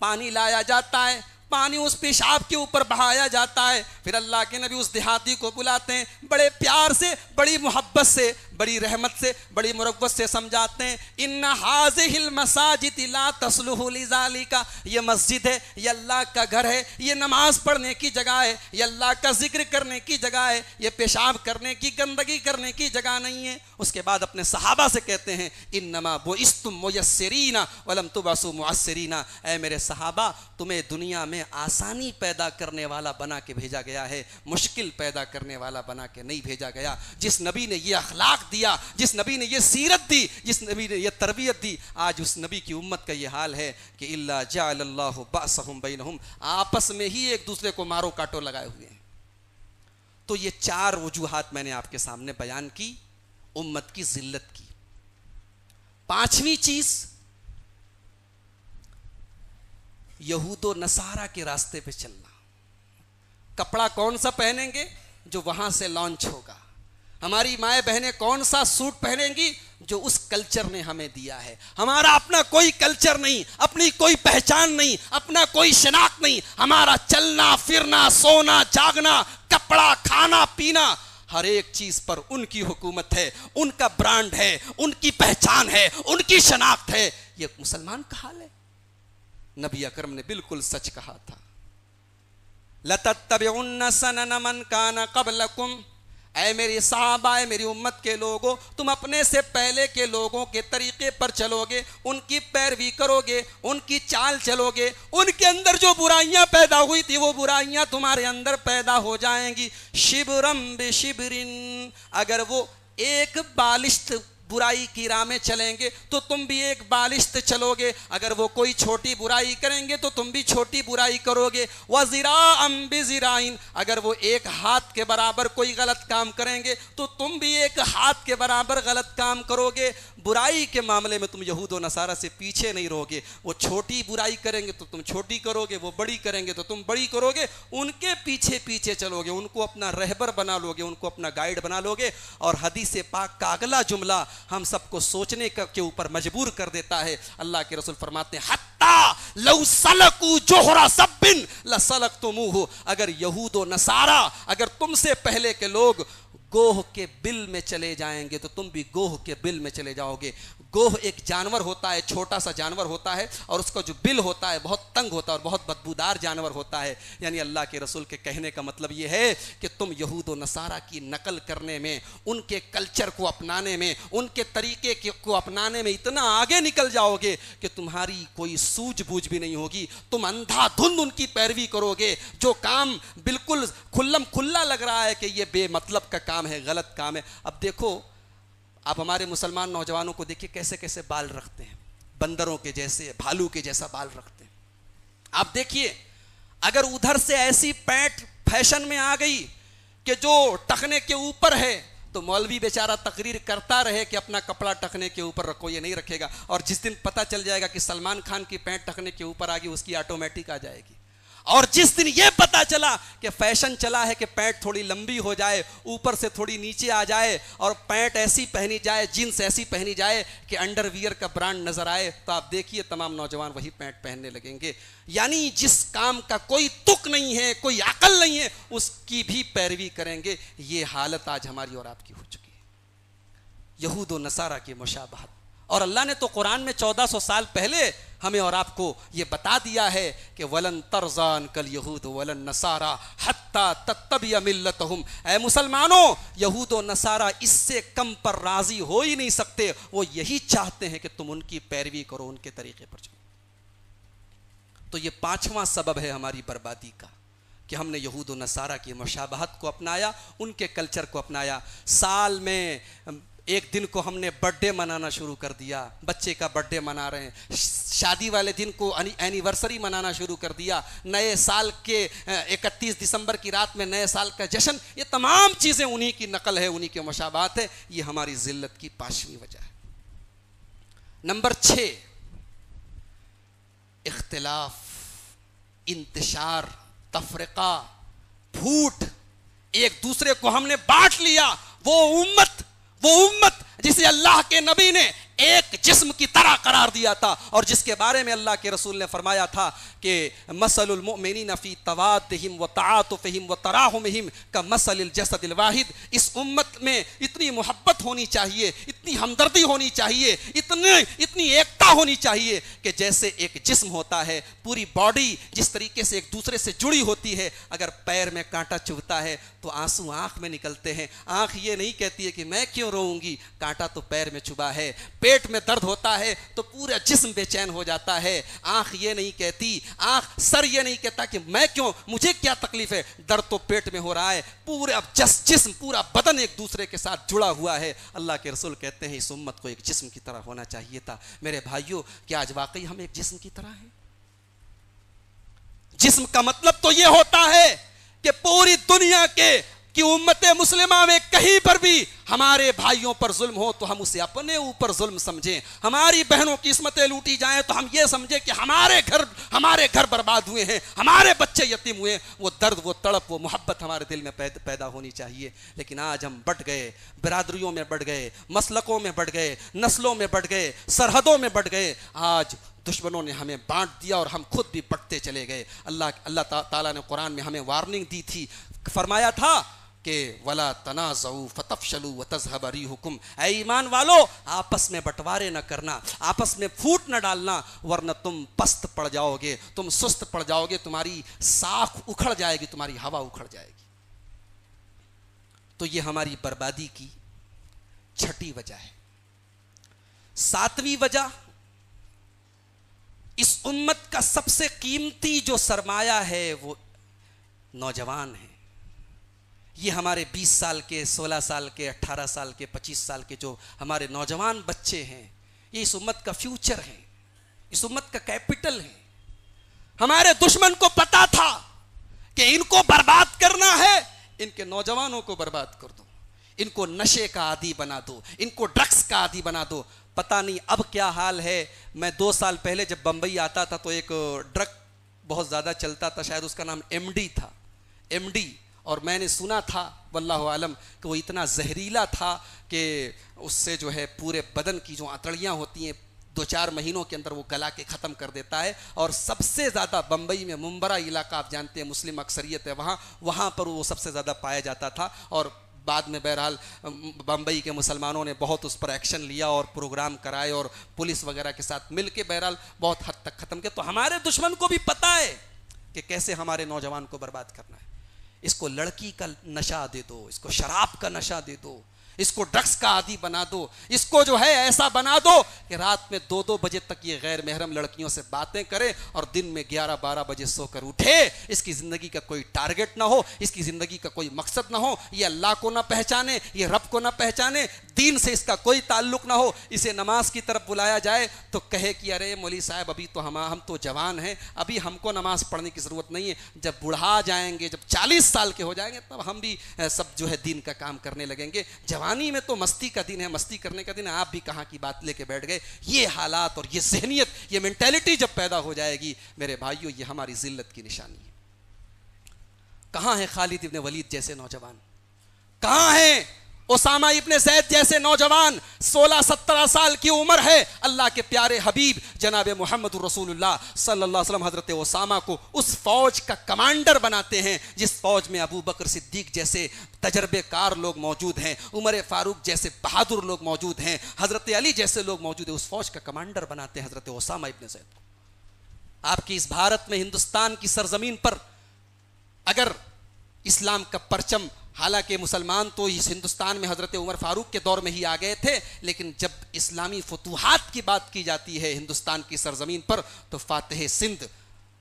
Speaker 3: پانی لایا جاتا ہے، پانی اس پیشاب کے اوپر بہایا جاتا ہے، پھر اللہ کے نبی اس دیہاتی کو بلاتے ہیں، بڑے پیار سے، بڑی محبت سے، بڑی رحمت سے، بڑی مروت سے سمجھاتے ہیں، ان هذه المساجد لا تصلح لذلك، یہ مسجد ہے، یہ اللہ کا گھر ہے، یہ نماز پڑھنے کی جگہ ہے، یہ اللہ کا ذکر کرنے کی جگہ ہے، یہ پیشاب کرنے کی، گندگی کرنے کی جگہ نہیں ہے۔ اس کے بعد اپنے صحابہ سے کہتے ہیں انما بعثتم میسرین ولم تبعثوا معسرین، اے میرے صحابہ تمہیں دنیا میں آسانی پیدا کرنے والا بنا کے بھیجا گیا ہے، مشکل پیدا کرنے والا بنا کے نہیں بھیجا گیا۔ جس نبی نے یہ اخلاق دیا، جس نبی نے یہ سیرت دی، جس نبی نے یہ تربیت دی، آج اس نبی کی امت کا یہ حال ہے کہ الا جعل اللہ بأسہم بینہم، آپس میں ہی ایک دوسرے کو مارو کاٹو لگائے ہوئے ہیں۔ تو یہ 4 وجوہات میں نے آپ کے سامنے بیان کی امت کی ذلت کی۔ 5ویں چیز یہود و نصارہ کے راستے پہ چلنا۔ کپڑا کون سا پہنیں گے جو وہاں سے لانچ ہوگا، ہماری مائیں بہنیں کون سا سوٹ پہنیں گی جو اس کلچر نے ہمیں دیا ہے۔ ہمارا اپنا کوئی کلچر نہیں، اپنی کوئی پہچان نہیں، اپنا کوئی شناخت نہیں، ہمارا چلنا پھرنا، سونا جاگنا، کپڑا، کھانا پینا، ہر ایک چیز پر ان کی حکومت ہے، ان کا برانڈ ہے، ان کی پہچان ہے، ان کی شناخت ہے۔ یہ مسلمان کا حال ہے۔ نبی اکرم نے بالکل سچ کہا تھا، لَتَتَّبِعُنَّ سَنَنَ مَنْ كَانَ قَبْلَكُمْ، اے میری صحابہ، اے میری امت کے لوگوں، تم اپنے سے پہلے کے لوگوں کے طریقے پر چلو گے، ان کی پیروی کرو گے، ان کی چال چلو گے، ان کے اندر جو برائیاں پیدا ہوئی تھی وہ برائیاں تمہارے اندر پیدا ہو جائیں گی۔ شبرم بشبرن، اگر وہ ایک بالشت برائی کی راہ میں چلیں گے تو تم بھی ایک بالشت چلو گے، اگر وہ کوئی چھوٹی برائی کریں گے تو تم بھی چھوٹی برائی کرو گے۔ وَذِرَاعًا بِذِرَاعٍ، اگر وہ ایک ہاتھ کے برابر کوئی غلط کام کریں گے تو تم بھی ایک ہاتھ کے برابر غلط کام کرو گے۔ برائی کے معاملے میں تم یہود و نصارہ سے پیچھے نہیں رہو گے، وہ چھوٹی برائی کریں گے تو تم چھوٹی کرو گے، وہ بڑی کریں گے تو تم بڑی کرو گے، ان کے پیچھے پیچھے چلو گے، ان کو اپنا رہبر بنا لو گے، ان کو اپنا گائیڈ بنا لو گے۔ اور حدیث پاک کا اگلا جملہ ہم سب کو سوچنے کے اوپر مجبور کر دیتا ہے۔ اللہ کے رسول فرماتے ہیں حتی لو سلکوا جوہر سب لسلکتموہ، اگر یہود و نصارہ، اگر تم سے پہلے کے لوگ گوہ کے بل میں چلے جائیں گے تو تم بھی گوہ کے بل میں چلے جاؤ گے۔ گوہ ایک جانور ہوتا ہے، چھوٹا سا جانور ہوتا ہے، اور اس کا جو بل ہوتا ہے بہت تنگ ہوتا ہے اور بہت بدبودار جانور ہوتا ہے. یعنی اللہ کے رسول کے کہنے کا مطلب یہ ہے کہ تم یہود و نصارہ کی نقل کرنے میں، ان کے کلچر کو اپنانے میں، ان کے طریقے کو اپنانے میں اتنا آگے نکل جاؤ گے کہ تمہاری کوئی سوجھ بوجھ بھی نہیں ہوگی. تم اندھا دھند ان کی پیروی کرو گے. جو کام بالکل کھلم کھلا لگ رہا ہے کہ یہ بے مطلب کا کام ہے، غلط کام ہے. اب دیکھو آپ ہمارے مسلمان نوجوانوں کو دیکھیے کیسے کیسے بال رکھتے ہیں، بندروں کے جیسے، بھالو کے جیسا بال رکھتے ہیں. آپ دیکھیے اگر ادھر سے ایسی پینٹ فیشن میں آ گئی کہ جو ٹخنے کے اوپر ہے تو مولوی بیچارہ تقریر کرتا رہے کہ اپنا کپڑا ٹخنے کے اوپر رکھو، یہ نہیں رکھے گا. اور جس دن پتہ چل جائے گا کہ سلمان خان کی پینٹ ٹخنے کے اوپر آ گئی، اس کی آٹومیٹک آ جائے گی. اور جس دن یہ پتا چلا کہ فیشن چلا ہے کہ پینٹ تھوڑی لمبی ہو جائے، اوپر سے تھوڑی نیچے آ جائے، اور پینٹ ایسی پہنی جائے، جینس ایسی پہنی جائے کہ انڈر ویئر کا برانڈ نظر آئے، تو آپ دیکھیے تمام نوجوان وہی پینٹ پہننے لگیں گے. یعنی جس کام کا کوئی تک نہیں ہے، کوئی عقل نہیں ہے، اس کی بھی پیروی کریں گے. یہ حالت آج ہماری اور آپ کی ہو چکی ہے، یہود و نصارہ کی مشابہت. اور اللہ نے تو قرآن میں 1400 سال پہلے ہمیں اور آپ کو یہ بتا دیا ہے کہ وَلَن تَرْضَىٰ عَنْكَ الْيَهُودُ وَلَا النَّصَارَىٰ حَتَّىٰ تَتَّبِعَ مِلَّتَهُمْ. اے مسلمانوں، یہود و نصارہ اس سے کم پر راضی ہو ہی نہیں سکتے. وہ یہی چاہتے ہیں کہ تم ان کی پیروی کرو، ان کے طریقے پر چلو. تو یہ 5واں سبب ہے ہماری بربادی کا کہ ہم نے یہود و نصارہ کی مشابہت کو اپنایا، ان کے کلچر کو اپنایا. سال میں ایک دن کو ہم نے برتھ ڈے منانا شروع کر دیا، بچے کا برتھ ڈے منا رہے ہیں. شادی والے دن کو اینیورسری منانا شروع کر دیا. نئے سال کے 31 دسمبر کی رات میں نئے سال کا جشن. یہ تمام چیزیں انہی کی نقل ہے، انہی کے مشابہات ہے. یہ ہماری ذلت کی 5ویں وجہ ہے. نمبر 6، اختلاف، انتشار، تفرقہ، پھوٹ. ایک دوسرے کو ہم نے بانٹ لیا. وہ امت جسے اللہ کے نبی نے ایک جسم کی طرح قرار دیا تھا، اور جس کے بارے میں اللہ کے رسول نے فرمایا تھا کہ مثل المؤمنین فی توادہم وتعاطفہم وتراحمہم کمثل الجسد الواحد. اس امت میں اتنی محبت ہونی چاہیے، اتنی ہمدردی ہونی چاہیے، اتنی ایکتا ہونی چاہیے کہ جیسے ایک جسم ہوتا ہے، پوری باڈی جس طریقے سے ایک دوسرے سے جڑی ہوتی ہے. اگر پیر میں کانٹا چبھتا ہے تو آنسو آنکھ میں نکلتے ہیں. آنکھ یہ نہیں کہتی ہے کہ میں کیوں روؤں گی، کانٹا تو پیر میں چبھا ہے. پیٹ میں درد ہوتا ہے تو پورا جسم بے چین ہو جاتا ہے. آنکھ یہ نہیں کہتی، سر یہ نہیں کہتا کہ میں کیوں، مجھے کیا تکلیف ہے، درد تو پیٹ میں ہو رہا ہے. پورا جسم، پورا بدن ایک دوسرے کے ساتھ جڑا ہوا ہے. اللہ کے رسول کہتے ہیں اس امت کو ایک جسم کی طرح ہونا چاہیے تھا. میرے بھائیوں، کیا آج واقعی ہم ایک جسم کی طرح ہیں؟ جسم کا مطلب تو یہ ہوتا ہے کہ پوری دنیا کی امت مسلمہ میں کہیں پر بھی ہمارے بھائیوں پر ظلم ہو تو ہم اسے اپنے اوپر ظلم سمجھیں. ہماری بہنوں کی عصمتیں لوٹی جائیں تو ہم یہ سمجھیں کہ ہمارے گھر برباد ہوئے ہیں، ہمارے بچے یتیم ہوئے ہیں. وہ درد، وہ تڑپ، وہ محبت ہمارے دل میں پیدا ہونی چاہیے. لیکن آج ہم بٹ گئے، برادریوں میں بٹ گئے، مسلکوں میں بٹ گئے، نسلوں میں بٹ گئے، سرحدوں میں بٹ گئے. آج دشمنوں نے ہمیں بانٹ دیا اور ہم خود بھی بٹتے چلے گئے. اللہ تعالیٰ نے قرآن میں ہمیں وارننگ دی تھی، فرمایا تھا کہ وَلَا تَنَازَعُوا فَتَفْشَلُوا وَتَذْهَبَ رِيحُكُمْ. اے ایمان والو، آپس میں بٹوارے نہ کرنا، آپس میں پھوٹ نہ ڈالنا، ورنہ تم پست پڑ جاؤ گے، تم سست پڑ جاؤ گے، تمہاری ساکھ اکھڑ جائے گی، تمہاری ہوا اکھڑ جائے گی. تو یہ ہماری بربادی کی 6ٹھی وجہ ہے. 7ویں وجہ، اس امت کا سب سے قیمتی جو سرمایہ ہے وہ نوجوان ہیں. یہ ہمارے 20 سال کے، 16 سال کے، 18 سال کے، 25 سال کے جو ہمارے نوجوان بچے ہیں، یہ اس امت کا فیوچر ہے، اس امت کا کیپٹل ہے. ہمارے دشمن کو پتا تھا کہ ان کو برباد کرنا ہے، ان کے نوجوانوں کو برباد کر دو، ان کو نشے کا عادی بنا دو، ان کو ڈرگس کا عادی بنا دو. پتہ نہیں اب کیا حال ہے. میں 2 سال پہلے جب بمبئی آتا تھا تو ایک ڈرگ بہت زیادہ چلتا تھا، شاید اس کا نام MD تھا، MD. اور میں نے سنا تھا واللہ عالم کہ وہ اتنا زہریلا تھا کہ اس سے جو ہے پورے بدن کی جو آتڑیاں ہوتی ہیں 2-4 مہینوں کے اندر وہ گلا کے ختم کر دیتا ہے. اور سب سے زیادہ بمبئی میں ممبرا علاقہ آپ جانتے ہیں، مسلم اکثریت ہے وہاں پر وہ سب سے زیادہ پایا جاتا تھا. اور بعد میں بہرحال بمبئی کے مسلمانوں نے بہت اس پر ایکشن لیا اور پروگرام کرائے اور پولیس وغیرہ کے ساتھ مل کے بہرحال بہت حد تک ختم کیا. تو ہمارے دشمن کو بھی پتہ ہے کہ کیسے ہمارے نوجوان کو برباد کرنا ہے. اس کو لڑکی کا نشہ دے دو, اس کو شراب کا نشہ دے دو, اس کو ڈرگس کا عادی بنا دو, اس کو جو ہے ایسا بنا دو کہ رات میں 2-2 بجے تک یہ غیر محرم لڑکیوں سے باتیں کرے اور دن میں 11-12 بجے سو کر اٹھے. اس کی زندگی کا کوئی ٹارگٹ نہ ہو, اس کی زندگی کا کوئی مقصد نہ ہو, یہ اللہ کو نہ پہچانے, یہ رب کو نہ پہچانے, دین سے اس کا کوئی تعلق نہ ہو. اسے نماز کی طرف بلایا جائے تو کہے کہ ارے مولوی صاحب ابھی تو ہم تو جوان ہیں, ابھی ہم کو نماز پڑھنے کی ضرورت نہیں ہے, جب بڑھا جائیں گے, جب 40 سال کے ہو جائیں گے تب ہم بھی سب جو ہے دین کا کام کرنے لگیں گے. جوانی میں تو مستی کا دن ہے, مستی کرنے کا دن ہے, آپ بھی کہاں کی بات لے کے بیٹھ گئے. یہ حالات اور یہ ذہنیت, یہ مینٹیلٹی جب پیدا ہو جائے گی میرے بھائیوں, یہ ہماری ذلت کی نشانی ہے. کہاں ہیں خالد ابن ولید جیسے نوجوان, کہاں ہیں اسامہ ابن زید جیسے نوجوان؟ 16-17 سال کی عمر ہے. اللہ کے پیارے حبیب جناب محمد رسول اللہ صلی اللہ علیہ وسلم حضرت اسامہ کو اس فوج کا کمانڈر بناتے ہیں جس فوج میں ابو بکر صدیق جیسے تجربے کار لوگ موجود ہیں, عمر فاروق جیسے بہادر لوگ موجود ہیں, حضرت علی جیسے لوگ موجود ہیں. اس فوج کا کمانڈر بناتے ہیں حضرت اسامہ ابن زید کو. آپ کی اس بھارت میں, ہندوستان کی سرزمین پر اگر اسلام کا پرچم, حالانکہ مسلمان تو اس ہندوستان میں حضرت عمر فاروق کے دور میں ہی آ گئے تھے, لیکن جب اسلامی فتوحات کی بات کی جاتی ہے ہندوستان کی سرزمین پر تو فاتح سندھ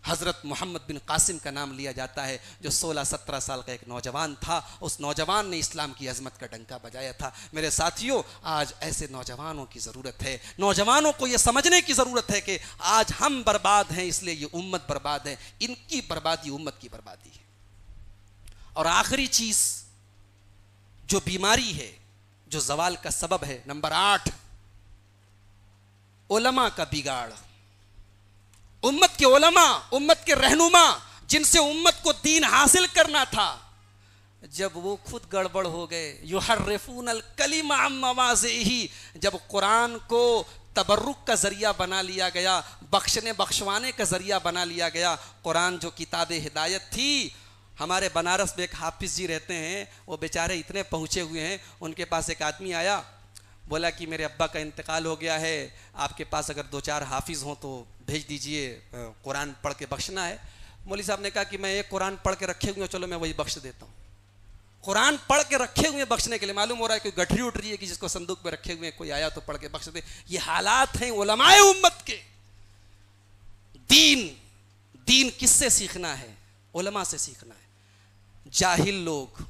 Speaker 3: حضرت محمد بن قاسم کا نام لیا جاتا ہے, جو 16-17 سال کا ایک نوجوان تھا. اس نوجوان نے اسلام کی عظمت کا ڈنکا بجایا تھا. میرے ساتھیوں, آج ایسے نوجوانوں کی ضرورت ہے. نوجوانوں کو یہ سمجھنے کی ضرورت ہے کہ آج ہم برباد ہیں اس لیے یہ امت برباد ہے. ان کی بربادی امت کی بربادی ہے. اور آخری چیز جو بیماری ہے, جو زوال کا سبب ہے, نمبر 8, علماء کا بگاڑ. امت کے علماء, امت کے رہنما جن سے امت کو دین حاصل کرنا تھا, جب وہ خود گڑبڑ ہو گئے, یحرفون الکلم عن مواضعہ, جب قرآن کو تبرک کا ذریعہ بنا لیا گیا, بخشنے بخشوانے کا ذریعہ بنا لیا گیا. قرآن جو کتاب ہدایت تھی, ہمارے بنارس میں ایک حافظ جی رہتے ہیں, وہ بیچارے اتنے پہنچے ہوئے ہیں. ان کے پاس ایک آدمی آیا, بولا کہ میرے ابا کا انتقال ہو گیا ہے, آپ کے پاس اگر 2-4 حافظ ہوں تو بھیج دیجئے, قرآن پڑھ کے بخشنا ہے. مولوی صاحب نے کہا کہ میں ایک قرآن پڑھ کے رکھے ہوئے, چلو میں وہی بخش دیتا ہوں. قرآن پڑھ کے رکھے ہوئے بخشنے کے لیے, معلوم ہو رہا ہے کوئی گٹھری اٹھ رہی ہے کہ جس کو صندوق پہ رکھے ہوئے, کوئی آیا تو پڑھ کے بخش دے. یہ حالات ہیں علماء امت کے. دین کس سے سیکھنا ہے؟ علماء سے سیکھنا ہے. جاہل لوگ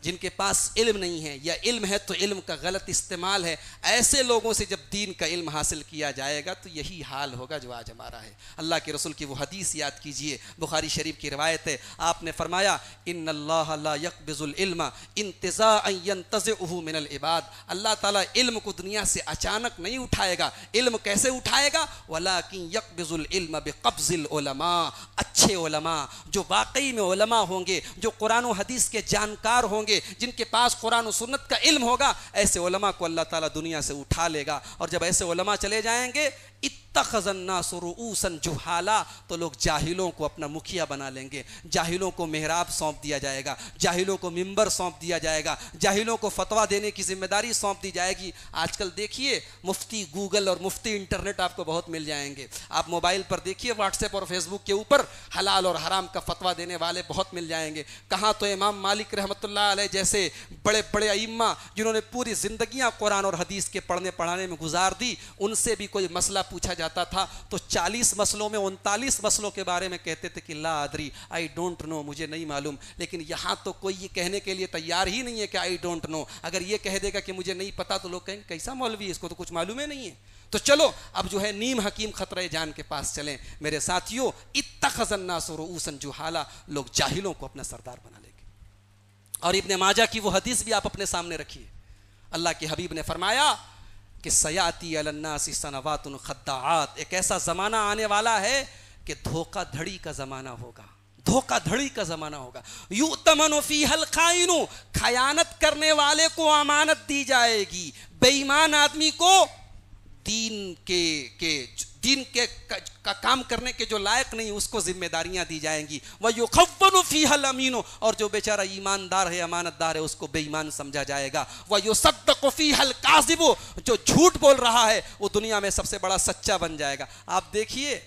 Speaker 3: جن کے پاس علم نہیں ہے, یا علم ہے تو علم کا غلط استعمال ہے, ایسے لوگوں سے جب دین کا علم حاصل کیا جائے گا تو یہی حال ہوگا جو آج ہمارا ہے. اللہ کے رسول کی وہ حدیث یاد کیجئے, بخاری شریف کی روایت ہے. آپ نے فرمایا, ان اللہ لا یقبض العلم انتزاعا ینتزعه من العباد. اللہ تعالیٰ علم کو دنیا سے اچانک نہیں اٹھائے گا. علم کیسے اٹھائے گا؟ ولکن یقبض العلم بقبض العلماء. اچھے علماء جو واقعی میں علماء ہوں گے, جو قرآن و حدیث کے جانکار ہوں گے, جن کے پاس قرآن و سنت کا علم ہوگا, ایسے علماء کو اللہ تعالیٰ دنیا سے اٹھا لے گا. اور جب ایسے علماء چلے جائیں گے, اتخذ الناس رؤوسا جہالا, تو لوگ جاہلوں کو اپنا مکھیا بنا لیں گے. جاہلوں کو محراب سونپ دیا جائے گا, جاہلوں کو ممبر سونپ دیا جائے گا, جاہلوں کو فتویٰ دینے کی ذمہ داری سونپ دی جائے گی. آج کل دیکھیے مفتی گوگل اور مفتی انٹرنیٹ آپ کو بہت مل جائیں گے. آپ موبائل پر دیکھیے, واٹس ایپ اور فیس بک کے اوپر حلال اور حرام کا فتویٰ دینے والے بہت مل جائیں گے. کہاں تو امام مالک رحمۃ اللہ علیہ جیسے بڑے بڑے ائمہ جنہوں نے پوری زندگیاں قرآن اور حدیث کے پڑھنے پڑھانے میں گزار دی, ان سے بھی کوئی مسئلہ پوچھا جاتا تھا تو 40 مسئلوں میں 39 مسئلوں کے بارے میں کہتے تھے کہ لا ادری, آئی ڈونٹ نو, مجھے نہیں معلوم. لیکن یہاں تو کوئی یہ کہنے کے لیے تیار ہی نہیں ہے کہ آئی ڈونٹ نو. اگر یہ کہہ دے گا کہ مجھے نہیں پتا تو لوگ کہیں کیسا مولوی ہے, اس کو تو کچھ معلوم ہی نہیں ہے. تو چلو اب جو ہے نیم حکیم خطرہ جان کے پاس چلیں. میرے ساتھیوں, اتخذ الناس رؤوسا جہالا, لوگ جاہلوں کو اپنا سردار بنا لیں گے. اور ابن ماجہ کی وہ حدیث بھی آپ اپنے سامنے رکھیے. اللہ کے حبیب نے فرمایا کہ سیاتی علی الناس سنوات خداعات, ایک ایسا زمانہ آنے والا ہے کہ دھوکہ دھڑی کا زمانہ ہوگا, دھوکہ دھڑی کا زمانہ ہوگا. یؤتمن فیہ الخائن, خیانت کرنے والے کو امانت دی جائے گی, بے ایمان آدمی کو دین کے دین کے کا کام کرنے کے جو لائق نہیں اس کو ذمہ داریاں دی جائیں گی. وَيُخَوَّنُ فِيهَا الْأَمِينُ اور جو بیچارہ ایماندار ہے امانت دار ہے اس کو بے ایمان سمجھا جائے گا. وَيُصَدَّقُ فِيهَا الْكَاذِبُ جو جھوٹ بول رہا ہے وہ دنیا میں سب سے بڑا سچا بن جائے گا. آپ دیکھیے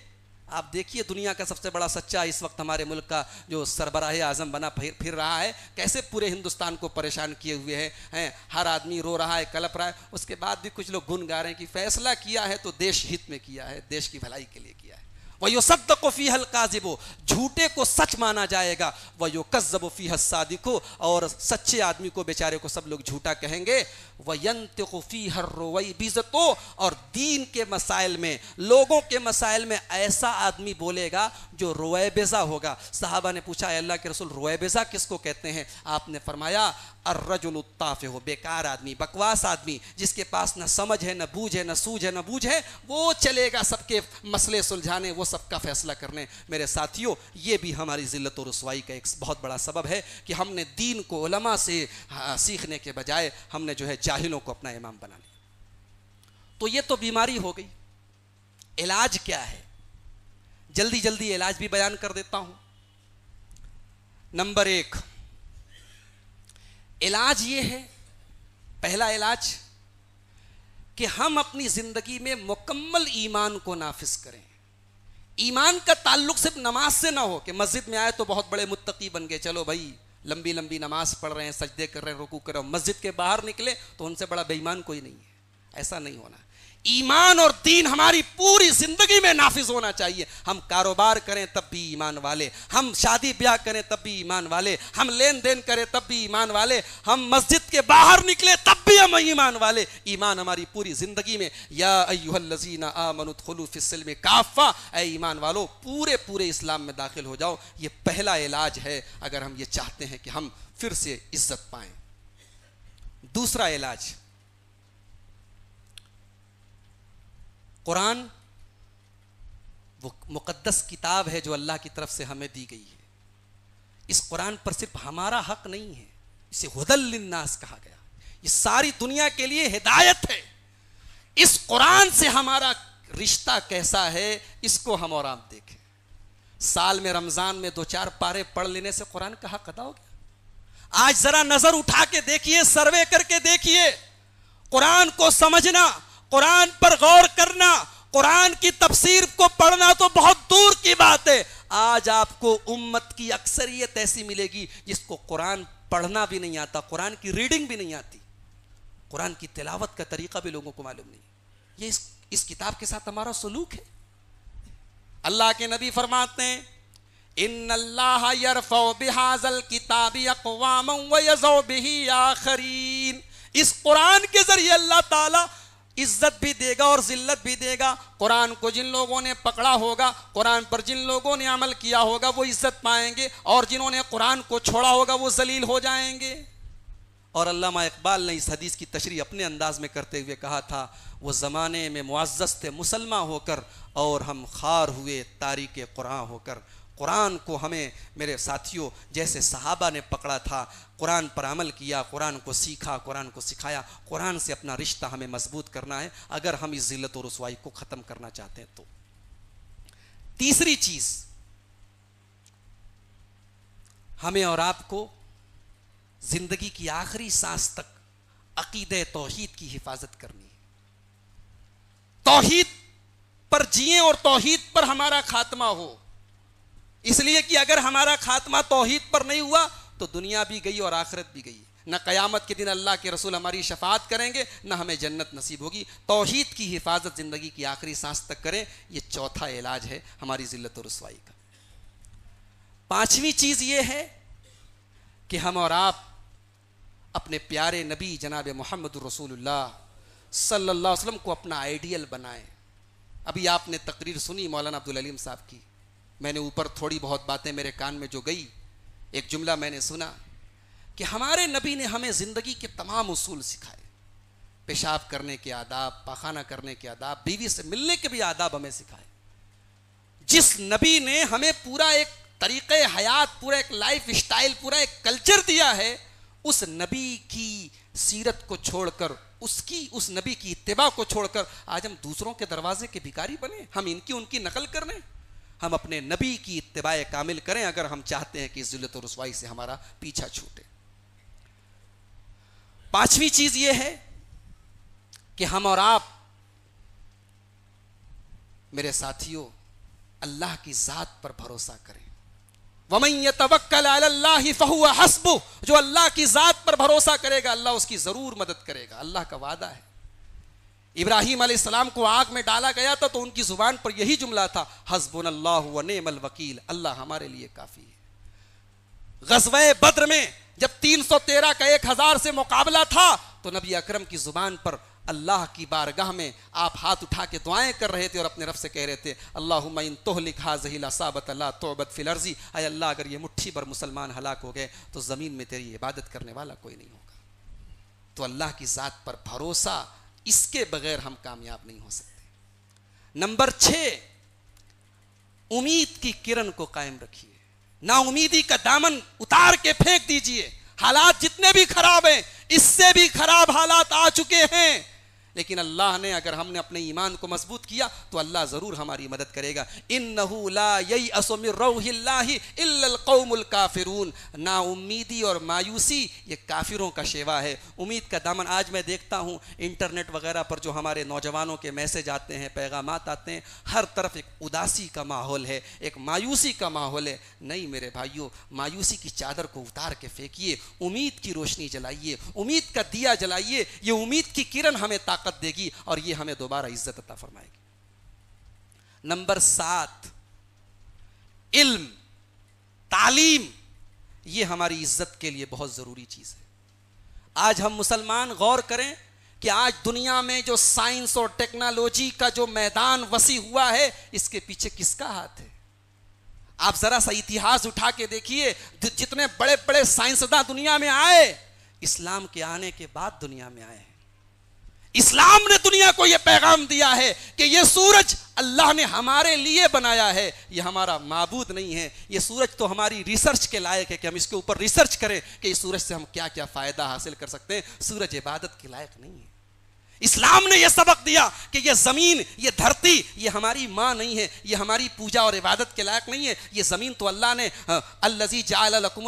Speaker 3: دنیا کا سب سے بڑا سچا اس وقت ہمارے ملک کا جو سربراہ اعظم بنا پھر رہا ہے کیسے پورے ہندوستان کو پریشان کیے ہوئے ہیں. ہر آدمی رو رہا ہے کلپ رہا ہے, اس کے بعد بھی کچھ لوگ گن گا رہے ہیں کہ فیصلہ کیا ہے تو دیش ہت میں کیا ہے, دیش کی بھلائی کے لیے کیا ہے. وَيُصَدَّقُ فِيهَا الْكَاذِبُ جھوٹے کو سچ مانا جائے گا. وَيُكَذَّبُ فِيهَا الصَّادِقُ اور سچے آدمی کو بیچارے کو سب لوگ جھوٹا کہیں گے. وَيَنْتِقُ فِيهَا الرُّوَيْبِضَةُ اور دین کے مسائل میں لوگوں کے مسائل میں ایسا آدمی بولے گا جو رویبضہ ہوگا. صحابہ نے پوچھا اے اللہ کے رسول رویبضہ کس کو کہتے ہیں؟ آپ نے فرمایا الرجل الطافح بیکار آدمی, بکواس آدمی جس کے پاس نہ سمجھ ہے نہ بوجھ ہے نہ سوجھ ہے نہ بوجھ ہے, وہ چلے گا سب کے مسئلے سلجھانے, وہ سب کا فیصلہ کرنے. میرے ساتھیوں یہ بھی ہماری ذلت و رسوائی کا ایک بہت بڑا سبب ہے کہ ہم نے دین کو علماء سے سیکھنے کے بجائے ہم نے جو ہے جاہلوں کو اپنا امام بنا لیا. تو یہ تو بیماری ہو گئی. علاج کیا ہے؟ جلدی جلدی علاج بھی بیان کر دیتا ہوں. نمبر 1 علاج یہ ہے, پہلا علاج کہ ہم اپنی زندگی میں مکمل ایمان کو نافذ کریں. ایمان کا تعلق صرف نماز سے نہ ہو کہ مسجد میں آئے تو بہت بڑے متقی بن گئے, چلو بھائی لمبی لمبی نماز پڑھ رہے ہیں, سجدے کر رہے ہیں, رکوع کر رہے ہیں, مسجد کے باہر نکلے تو ان سے بڑا بے ایمان کوئی نہیں ہے. ایسا نہیں ہونا. ایمان اور دین ہماری پوری زندگی میں نافذ ہونا چاہیے. ہم کاروبار کریں تب بھی ایمان والے, ہم شادی بیاہ کریں تب بھی ایمان والے, ہم لین دین کریں تب بھی ایمان والے, ہم مسجد کے باہر نکلے تب بھی ہم ایمان والے. ایمان ہماری پوری زندگی میں. یا ایھا الذین آمنوا ادخلوا فی السلم کافہ, اے ایمان والو پورے اسلام میں داخل ہو جاؤ. یہ پہلا علاج ہے اگر ہم یہ چاہتے ہیں کہ ہم پھر سے عزت پائیں. دوسرا علاج قرآن وہ مقدس کتاب ہے جو اللہ کی طرف سے ہمیں دی گئی ہے. اس قرآن پر صرف ہمارا حق نہیں ہے, اسے ھدی للناس کہا گیا. یہ ساری دنیا کے لیے ہدایت ہے. اس قرآن سے ہمارا رشتہ کیسا ہے اس کو ہم اور آپ دیکھیں. سال میں رمضان میں 2-4 پارے پڑھ لینے سے قرآن کا حق ادا ہو گیا؟ آج ذرا نظر اٹھا کے دیکھیے, سروے کر کے دیکھیے. قرآن کو سمجھنا, قرآن پر غور کرنا, قرآن کی تفسیر کو پڑھنا تو بہت دور کی بات ہے. آج آپ کو امت کی اکثریت ایسی ملے گی جس کو قرآن پڑھنا بھی نہیں آتا, قرآن کی ریڈنگ بھی نہیں آتی, قرآن کی تلاوت کا طریقہ بھی لوگوں کو معلوم نہیں. یہ اس کتاب کے ساتھ ہمارا سلوک ہے. اللہ کے نبی فرماتے ہیں ان اللہ یرفع بہذا الکتاب اقواما ویضع بہ آخرین. اس قرآن کے ذریعے اللہ تعالی عزت بھی دے گا اور ذلت بھی دے گا. قرآن کو جن لوگوں نے پکڑا ہوگا, قرآن پر جن لوگوں نے عمل کیا ہوگا وہ عزت پائیں گے, اور جنہوں نے قرآن کو چھوڑا ہوگا وہ ذلیل ہو جائیں گے. اور علامہ اقبال نے اس حدیث کی تشریح اپنے انداز میں کرتے ہوئے کہا تھا وہ زمانے میں معزز تھے مسلمان ہو کر اور ہم خار ہوئے تاریک قرآن ہو کر. قرآن کو ہمیں میرے ساتھیوں جیسے صحابہ نے پکڑا تھا, قرآن پر عمل کیا, قرآن کو سیکھا, قرآن کو سکھایا. قرآن سے اپنا رشتہ ہمیں مضبوط کرنا ہے اگر ہم اس ذلت و رسوائی کو ختم کرنا چاہتے ہیں تو. تیسری چیز ہمیں اور آپ کو زندگی کی آخری سانس تک عقیدہ توحید کی حفاظت کرنی ہے. توحید پر جئیں اور توحید پر ہمارا خاتمہ ہو. اس لیے کہ اگر ہمارا خاتمہ توحید پر نہیں ہوا تو دنیا بھی گئی اور آخرت بھی گئی. نہ قیامت کے دن اللہ کے رسول ہماری شفاعت کریں گے, نہ ہمیں جنت نصیب ہوگی. توحید کی حفاظت زندگی کی آخری سانس تک کریں. یہ چوتھا علاج ہے ہماری ذلت و رسوائی کا. پانچویں چیز یہ ہے کہ ہم اور آپ اپنے پیارے نبی جناب محمد رسول اللہ صلی اللہ علیہ وسلم کو اپنا آئیڈیل بنائیں. ابھی آپ نے تقریر سنی مولانا عبدالعلیم صاحب کی. میں نے اوپر تھوڑی بہت باتیں میرے کان میں جو گئی, ایک جملہ میں نے سنا کہ ہمارے نبی نے ہمیں زندگی کے تمام اصول سکھائے. پیشاب کرنے کے آداب, پاخانہ کرنے کے آداب, بیوی سے ملنے کے بھی آداب ہمیں سکھائے. جس نبی نے ہمیں پورا ایک طریقہ حیات, پورا ایک لائف اسٹائل, پورا ایک کلچر دیا ہے, اس نبی کی سیرت کو چھوڑ کر, اس نبی کی اتباع کو چھوڑ کر آج ہم دوسروں کے دروازے کے بھکاری بنے, ہم ان کی نقل کر لیں. ہم اپنے نبی کی اتباع کامل کریں اگر ہم چاہتے ہیں کہ اس ذلت و رسوائی سے ہمارا پیچھا چھوٹے. پانچویں چیز یہ ہے کہ ہم اور آپ میرے ساتھیوں اللہ کی ذات پر بھروسہ کریں. وَمَن يَتَوَكَّلْ عَلَى اللَّهِ فَهُوَ حَسْبُهُ, جو اللہ کی ذات پر بھروسہ کرے گا اللہ اس کی ضرور مدد کرے گا, اللہ کا وعدہ ہے. ابراہیم علیہ السلام کو آگ میں ڈالا گیا تھا تو ان کی زبان پر یہی جملہ تھا, حسبنا اللہ ونعم الوکیل, اللہ ہمارے لیے کافی ہے. غزوہ بدر میں جب 313 کا 1000 سے مقابلہ تھا تو نبی اکرم کی زبان پر اللہ کی بارگاہ میں آپ ہاتھ اٹھا کے دعائیں کر رہے تھے اور اپنے رب سے کہہ رہے تھے, اللہم ان تہلک ہذہ العصابۃ لا تعبد فی الارض, اے اللہ اگر یہ مٹھی بھر مسلمان ہلاک ہو گئے تو زمین میں تیری عبادت کرنے والا کوئی نہیں ہوگا. تو اللہ کی ذات پر بھروسہ, اس کے بغیر ہم کامیاب نہیں ہو سکتے. نمبر 6, امید کی کرن کو قائم رکھیے. نا امیدی کا دامن اتار کے پھینک دیجئے. حالات جتنے بھی خراب ہیں, اس سے بھی خراب حالات آ چکے ہیں, لیکن اللہ نے اگر ہم نے اپنے ایمان کو مضبوط کیا تو اللہ ضرور ہماری مدد کرے گا. انہ لا ییأس من روح اللہ الا القوم الکافرون, نا امیدی اور مایوسی یہ کافروں کا شیوا ہے. امید کا دامن, آج میں دیکھتا ہوں انٹرنیٹ وغیرہ پر جو ہمارے نوجوانوں کے میسج آتے ہیں, پیغامات آتے ہیں, ہر طرف ایک اداسی کا ماحول ہے, ایک مایوسی کا ماحول ہے. نہیں میرے بھائیوں, مایوسی کی چادر کو اتار کے پھینکیے, امید کی روشنی جلائیے, امید کا دیا جلائیے. یہ امید کی کرن ہمیں طاقت دے گی اور یہ ہمیں دوبارہ عزت عطا فرمائے گی. نمبر 7, علم, تعلیم, یہ ہماری عزت کے لیے بہت ضروری چیز ہے. آج ہم مسلمان غور کریں کہ آج دنیا میں جو سائنس اور ٹیکنالوجی کا جو میدان وسیع ہوا ہے, اس کے پیچھے کس کا ہاتھ ہے؟ آپ ذرا سا اتہاس اٹھا کے دیکھیے, جتنے بڑے بڑے سائنسداں دنیا میں آئے, اسلام کے آنے کے بعد دنیا میں آئے ہیں. اسلام نے دنیا کو یہ پیغام دیا ہے کہ یہ سورج اللہ نے ہمارے لیے بنایا ہے, یہ ہمارا معبود نہیں ہے. یہ سورج تو ہماری ریسرچ کے لائق ہے کہ ہم اس کے اوپر ریسرچ کریں کہ اس سورج سے ہم کیا کیا فائدہ حاصل کر سکتے ہیں. سورج عبادت کے لائق نہیں ہے. اسلام نے یہ سبق دیا کہ یہ زمین, یہ دھرتی, یہ ہماری ماں نہیں ہے, یہ ہماری پوجا اور عبادت کے لائق نہیں ہے. یہ زمین تو اللہ نے الذی جعل لکم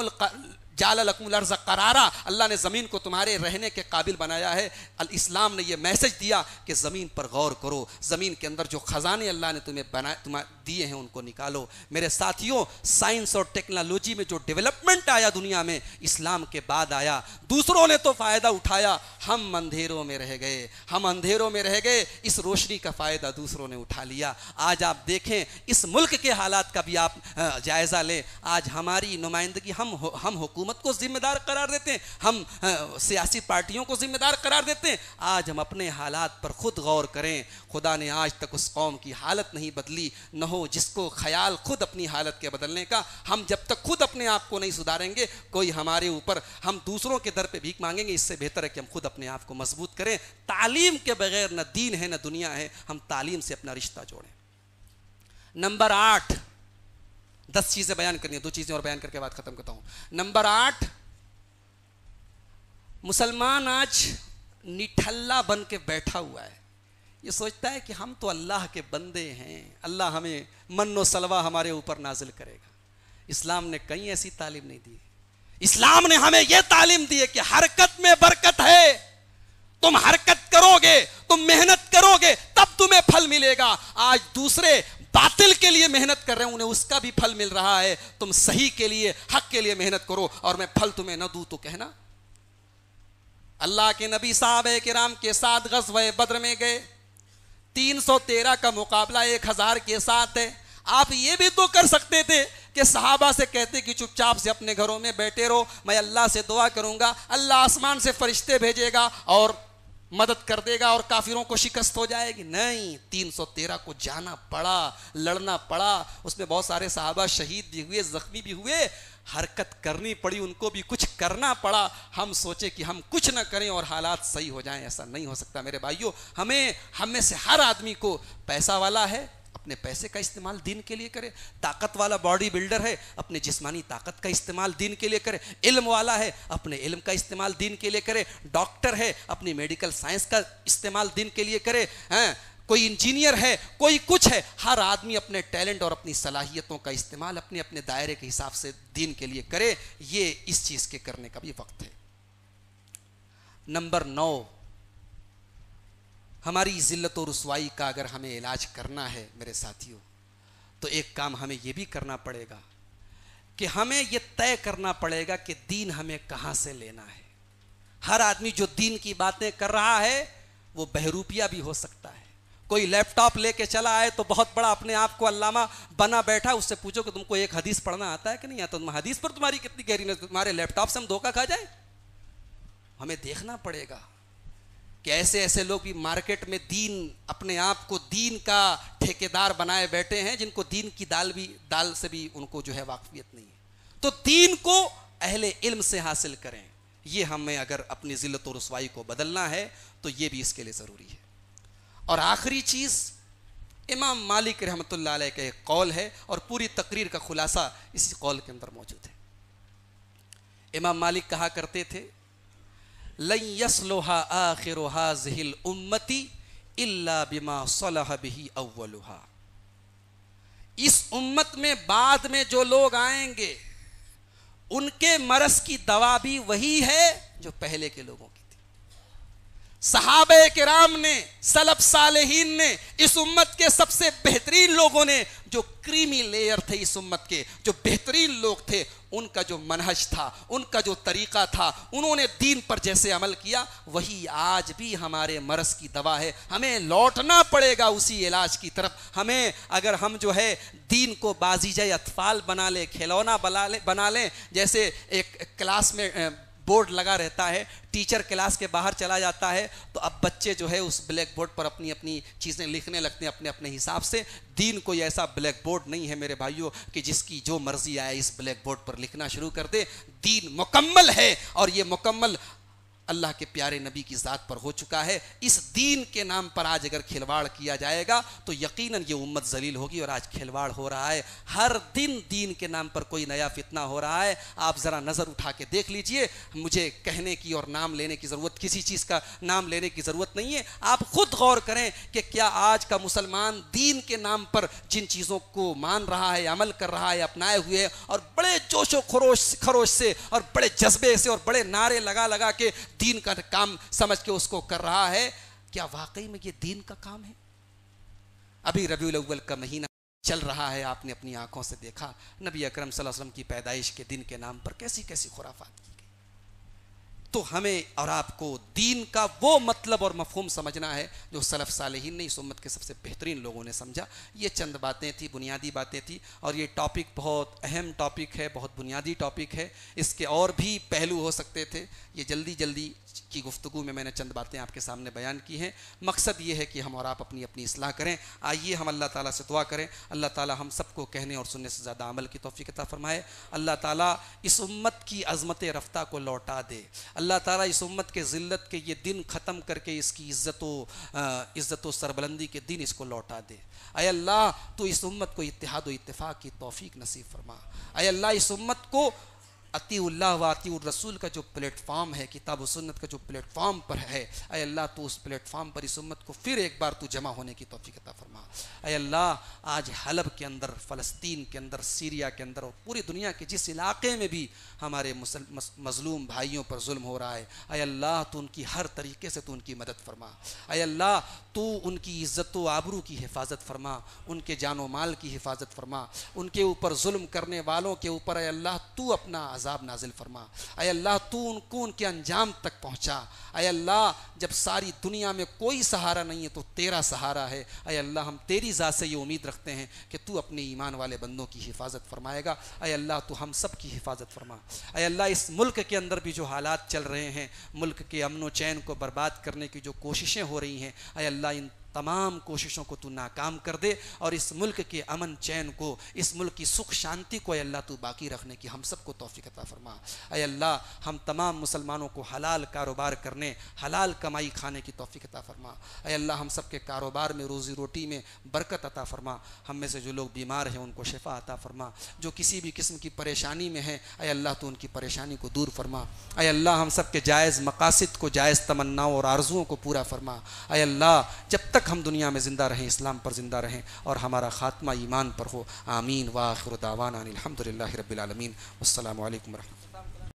Speaker 3: الارض قرارا, اللہ نے زمین کو تمہارے رہنے کے قابل بنایا ہے. اسلام نے یہ میسج دیا کہ زمین پر غور کرو, زمین کے اندر جو خزانے اللہ نے تمہیں دیے ہیں ان کو نکالو. میرے ساتھیوں, سائنس اور ٹیکنالوجی میں جو ڈیولپمنٹ آیا دنیا میں, اسلام کے بعد آیا. دوسروں نے تو فائدہ اٹھایا, ہم اندھیروں میں رہ گئے, اس روشنی کا فائدہ دوسروں نے اٹھا لیا. آج آپ دیکھیں اس ملک کے حالات کا بھی آپ جائزہ لیں. آج ہماری نمائندگی, ہم حکومت کو ذمہ دار قرار دیتے ہیں, ہم سیاسی پارٹیوں کو ذمہ دار قرار دیتے ہیں. آج ہم اپنے حالات پر خود غور کریں. خدا نے آج تک اس قوم کی حالت نہیں بدلی, نہ ہو جس کو خیال خود اپنی حالت کے بدلنے کا. ہم جب تک خود اپنے آپ کو نہیں سدھاریں گے, کوئی ہمارے اوپر, ہم دوسروں کے در پہ بھیک مانگیں گے. اس سے بہتر ہے کہ ہم خود اپنے آپ کو مضبوط کریں. تعلیم کے بغیر نہ دین ہے نہ دنیا ہے, ہم تعلیم سے اپنا رشتہ جوڑیں. نمبر 8, 10 چیزیں بیان کرنی ہیں, 2 چیزیں اور بیان کر کے بات ختم کرتا ہوں. نمبر 8, مسلمان آج نٹھلا بن کے بیٹھا ہوا ہے. یہ سوچتا ہے کہ ہم تو اللہ کے بندے ہیں, اللہ ہمیں من و سلوہ ہمارے اوپر نازل کرے گا. اسلام نے کہیں ایسی تعلیم نہیں دی. اسلام نے ہمیں یہ تعلیم دی ہے کہ حرکت میں برکت ہے. تم حرکت کرو گے, تم محنت کرو گے, تب تمہیں پھل ملے گا. آج دوسرے باطل کے لیے محنت کر رہے ہیں, انہیں اس کا بھی پھل مل رہا ہے. تم صحیح کے لیے, حق کے لیے محنت کرو اور میں پھل تمہیں نہ دوں تو کہنا. اللہ کے نبی صحابہ کرام کے ساتھ غزوہ بدر میں گئے, 313 کا مقابلہ 1000 کے ساتھ ہے. آپ یہ بھی تو کر سکتے تھے کہ صحابہ سے کہتے کہ چپ چاپ سے اپنے گھروں میں بیٹھے رہو, میں اللہ سے دعا کروں گا, اللہ آسمان سے فرشتے بھیجے گا اور مدد کر دے گا اور کافروں کو شکست ہو جائے گی. نہیں, 313 کو جانا پڑا, لڑنا پڑا. اس میں بہت سارے صحابہ شہید بھی ہوئے, زخمی بھی ہوئے, حرکت کرنی پڑی, ان کو بھی کچھ کرنا پڑا. ہم سوچے کہ ہم کچھ نہ کریں اور حالات صحیح ہو جائیں, ایسا نہیں ہو سکتا. میرے بھائیوں, ہم میں سے ہر آدمی کو, پیسہ والا ہے اپنے پیسے کا استعمال دین کے لیے کرے. طاقت والا باڈی بلڈر ہے, اپنے جسمانی طاقت کا استعمال دین کے لیے کرے. علم والا ہے, اپنے علم کا استعمال دین کے لیے کرے. ڈاکٹر ہے, اپنی میڈیکل سائنس کا استعمال دین کے لیے کرے. کوئی انجینئر ہے, کوئی کچھ ہے, ہر آدمی اپنے ٹیلنٹ اور اپنی صلاحیتوں کا استعمال اپنے اپنے دائرے کے حساب سے دین کے لیے کرے. یہ اس چیز کے کرنے کا بھی وقت ہے. نمبر 9, ہماری ذلت و رسوائی کا اگر ہمیں علاج کرنا ہے میرے ساتھیوں, تو ایک کام ہمیں یہ بھی کرنا پڑے گا کہ ہمیں یہ طے کرنا پڑے گا کہ دین ہمیں کہاں سے لینا ہے. ہر آدمی جو دین کی باتیں کر رہا ہے وہ بہروپیہ بھی ہو سکتا ہے. کوئی لیپ ٹاپ لے کے چلا آئے تو بہت بڑا اپنے آپ کو علامہ بنا بیٹھا, اس سے پوچھو کہ تم کو ایک حدیث پڑھنا آتا ہے کہ نہیں آتا, تم حدیث پر تمہاری کتنی گہری نظر, تمہارے لیپ ٹاپ سے ہم دھوکہ کھا جائیں. ہمیں دیکھنا پڑے گا کہ ایسے ایسے لوگ بھی مارکیٹ میں دین, اپنے آپ کو دین کا ٹھیکیدار بنائے بیٹھے ہیں, جن کو دین کی دال سے بھی ان کو جو ہے واقفیت نہیں ہے. تو دین کو اہل علم سے حاصل کریں. یہ ہمیں اگر اپنی ذلت و رسوائی کو بدلنا ہے تو یہ بھی اس کے لیے ضروری ہے. اور آخری چیز, امام مالک رحمۃ اللہ علیہ کا ایک قول ہے اور پوری تقریر کا خلاصہ اسی قول کے اندر موجود ہے. امام مالک کہا کرتے تھے, لن يصلح آخر هذه الامة الا بما صلح به اولها. اس امت میں بعد میں جو لوگ آئیں گے ان کے مرض کی دوا بھی وہی ہے جو پہلے کے لوگوں کی تھی. صحابہ کرام نے, سلف صالحین نے, اس امت کے سب سے بہترین لوگوں نے, جو کریمی لیئر تھے اس امت کے, جو بہترین لوگ تھے, ان کا جو منہج تھا, ان کا جو طریقہ تھا, انہوں نے دین پر جیسے عمل کیا, وہی آج بھی ہمارے مرض کی دوا ہے. ہمیں لوٹنا پڑے گا اسی علاج کی طرف. ہمیں اگر ہم جو ہے دین کو بازیجہ اطفال بنا لیں, کھلونا بنا لیں, جیسے ایک کلاس میں بورڈ لگا رہتا ہے, ٹیچر کلاس کے باہر چلا جاتا ہے تو اب بچے جو ہے اس بلیک بورڈ پر اپنی اپنی چیزیں لکھنے لگتے ہیں اپنے اپنے حساب سے. دین کوئی ایسا بلیک بورڈ نہیں ہے میرے بھائیوں کہ جس کی جو مرضی آئے اس بلیک بورڈ پر لکھنا شروع کر دے. دین مکمل ہے اور یہ مکمل اللہ کے پیارے نبی کی ذات پر ہو چکا ہے. اس دین کے نام پر آج اگر کھلواڑ کیا جائے گا تو یقیناً یہ امت ذلیل ہوگی, اور آج کھلواڑ ہو رہا ہے. ہر دن دین کے نام پر کوئی نیا فتنہ ہو رہا ہے. آپ ذرا نظر اٹھا کے دیکھ لیجئے. مجھے کہنے کی اور نام لینے کی ضرورت, کسی چیز کا نام لینے کی ضرورت نہیں ہے. آپ خود غور کریں کہ کیا آج کا مسلمان دین کے نام پر جن چیزوں کو مان رہا ہے, عمل کر رہا ہے, اپنائے ہوئے ہے, اور بڑے جوش و خروش سے اور بڑے جذبے سے اور بڑے نعرے لگا کے دین کا کام سمجھ کے اس کو کر رہا ہے, کیا واقعی میں یہ دین کا کام ہے؟ ابھی ربیع الاول کا مہینہ چل رہا ہے, آپ نے اپنی آنکھوں سے دیکھا نبی اکرم صلی اللہ علیہ وسلم کی پیدائش کے دن کے نام پر کیسی کیسی خرافات کی گئی. تو ہمیں اور آپ کو دین کا وہ مطلب اور مفہوم سمجھنا ہے جو سلف صالحین نے, اس امت کے سب سے بہترین لوگوں نے سمجھا. یہ چند باتیں تھیں, بنیادی باتیں تھیں, اور یہ ٹاپک بہت اہم ٹاپک ہے, بہت بنیادی ٹاپک ہے. اس کے اور بھی پہلو ہو سکتے تھے. یہ جلدی کی گفتگو میں نے چند باتیں آپ کے سامنے بیان کی ہیں. مقصد یہ ہے کہ ہم اور آپ اپنی اصلاح کریں. آئیے ہم اللہ تعالیٰ سے دعا کریں, اللہ تعالیٰ ہم سب کو کہنے اور سننے سے زیادہ عمل کی توفیق عطا فرمائے. اللہ تعالیٰ اس امت کی عظمت رفتہ کو لوٹا دے. اللہ تعالیٰ اس امت کے ذلت کے یہ دن ختم کر کے اس کی عزت و سربلندی کے دن اس کو لوٹا دے. اے اللہ تو اس امت کو اتحاد و اتفاق کی توفیق نصیب فرما. اے اللہ اس امت کو اطیع اللہ و اطیع الرسول کا جو پلیٹ فارم ہے, کتاب و سنت کا جو پلیٹ فارم پر ہے, اے اللہ تو اس پلیٹ فارم پر اس امت کو پھر ایک بار تو جمع ہونے کی توفیق عطا فرما. اے اللہ آج حلب کے اندر, فلسطین کے اندر, سیریا کے اندر اور پوری دنیا کے جس علاقے میں بھی ہمارے مظلوم بھائیوں پر ظلم ہو رہا ہے, اے اللہ تو ان کی ہر طریقے سے تو ان کی مدد فرما. اے اللہ تو ان کی عزت و آبرو کی حفاظت فرما, ان کے جان و مال کی حفاظت فرما, ان کے اوپر ظلم کرنے والوں کے اوپر اے اللہ تو اپنا عذاب نازل فرما. اے اللہ تو ان کو ان کے انجام تک پہنچا. اے اللہ جب ساری دنیا میں کوئی سہارا نہیں ہے تو تیرا سہارا ہے. اے اللہ ہم تیری ذات سے یہ امید رکھتے ہیں کہ تو اپنے ایمان والے بندوں کی حفاظت فرمائے گا. اے اللہ تو ہم سب کی حفاظت فرما. اے اللہ اس ملک کے اندر بھی جو حالات چل رہے ہیں, ملک کے امن و چین کو برباد کرنے کی جو کوششیں ہو رہی ہیں, اے اللہ ان تمام کوششوں کو تو ناکام کر دے، اور اس ملک کے امن چین کو، اس ملک کی سکھ شانتی کو اے اللہ تو باقی رکھنے کی ہم سب کو توفیق عطا فرما۔ اے اللہ ہم تمام مسلمانوں کو حلال کاروبار کرنے، حلال کمائی کھانے کی توفیق عطا فرما۔ اے اللہ ہم سب کے کاروبار میں، روزی روٹی میں برکت عطا فرما۔ ہم میں سے جو لوگ بیمار ہیں ان کو شفا عطا فرما، جو کسی بھی قسم کی پریشانی میں ہیں اے اللہ تو ان کی پریشانی کو دور فرما۔ اے اللہ ہم سب کے جائز مقاصد کو، جائز تمناؤں اور آرزوؤں کو پورا فرما۔ اے اللہ جب تک ہم دنیا میں زندہ رہیں اسلام پر زندہ رہیں اور ہمارا خاتمہ ایمان پر ہو، آمین۔ وآخر دعوانا الحمدللہ رب العالمین، والسلام علیکم ورحمۃ اللہ۔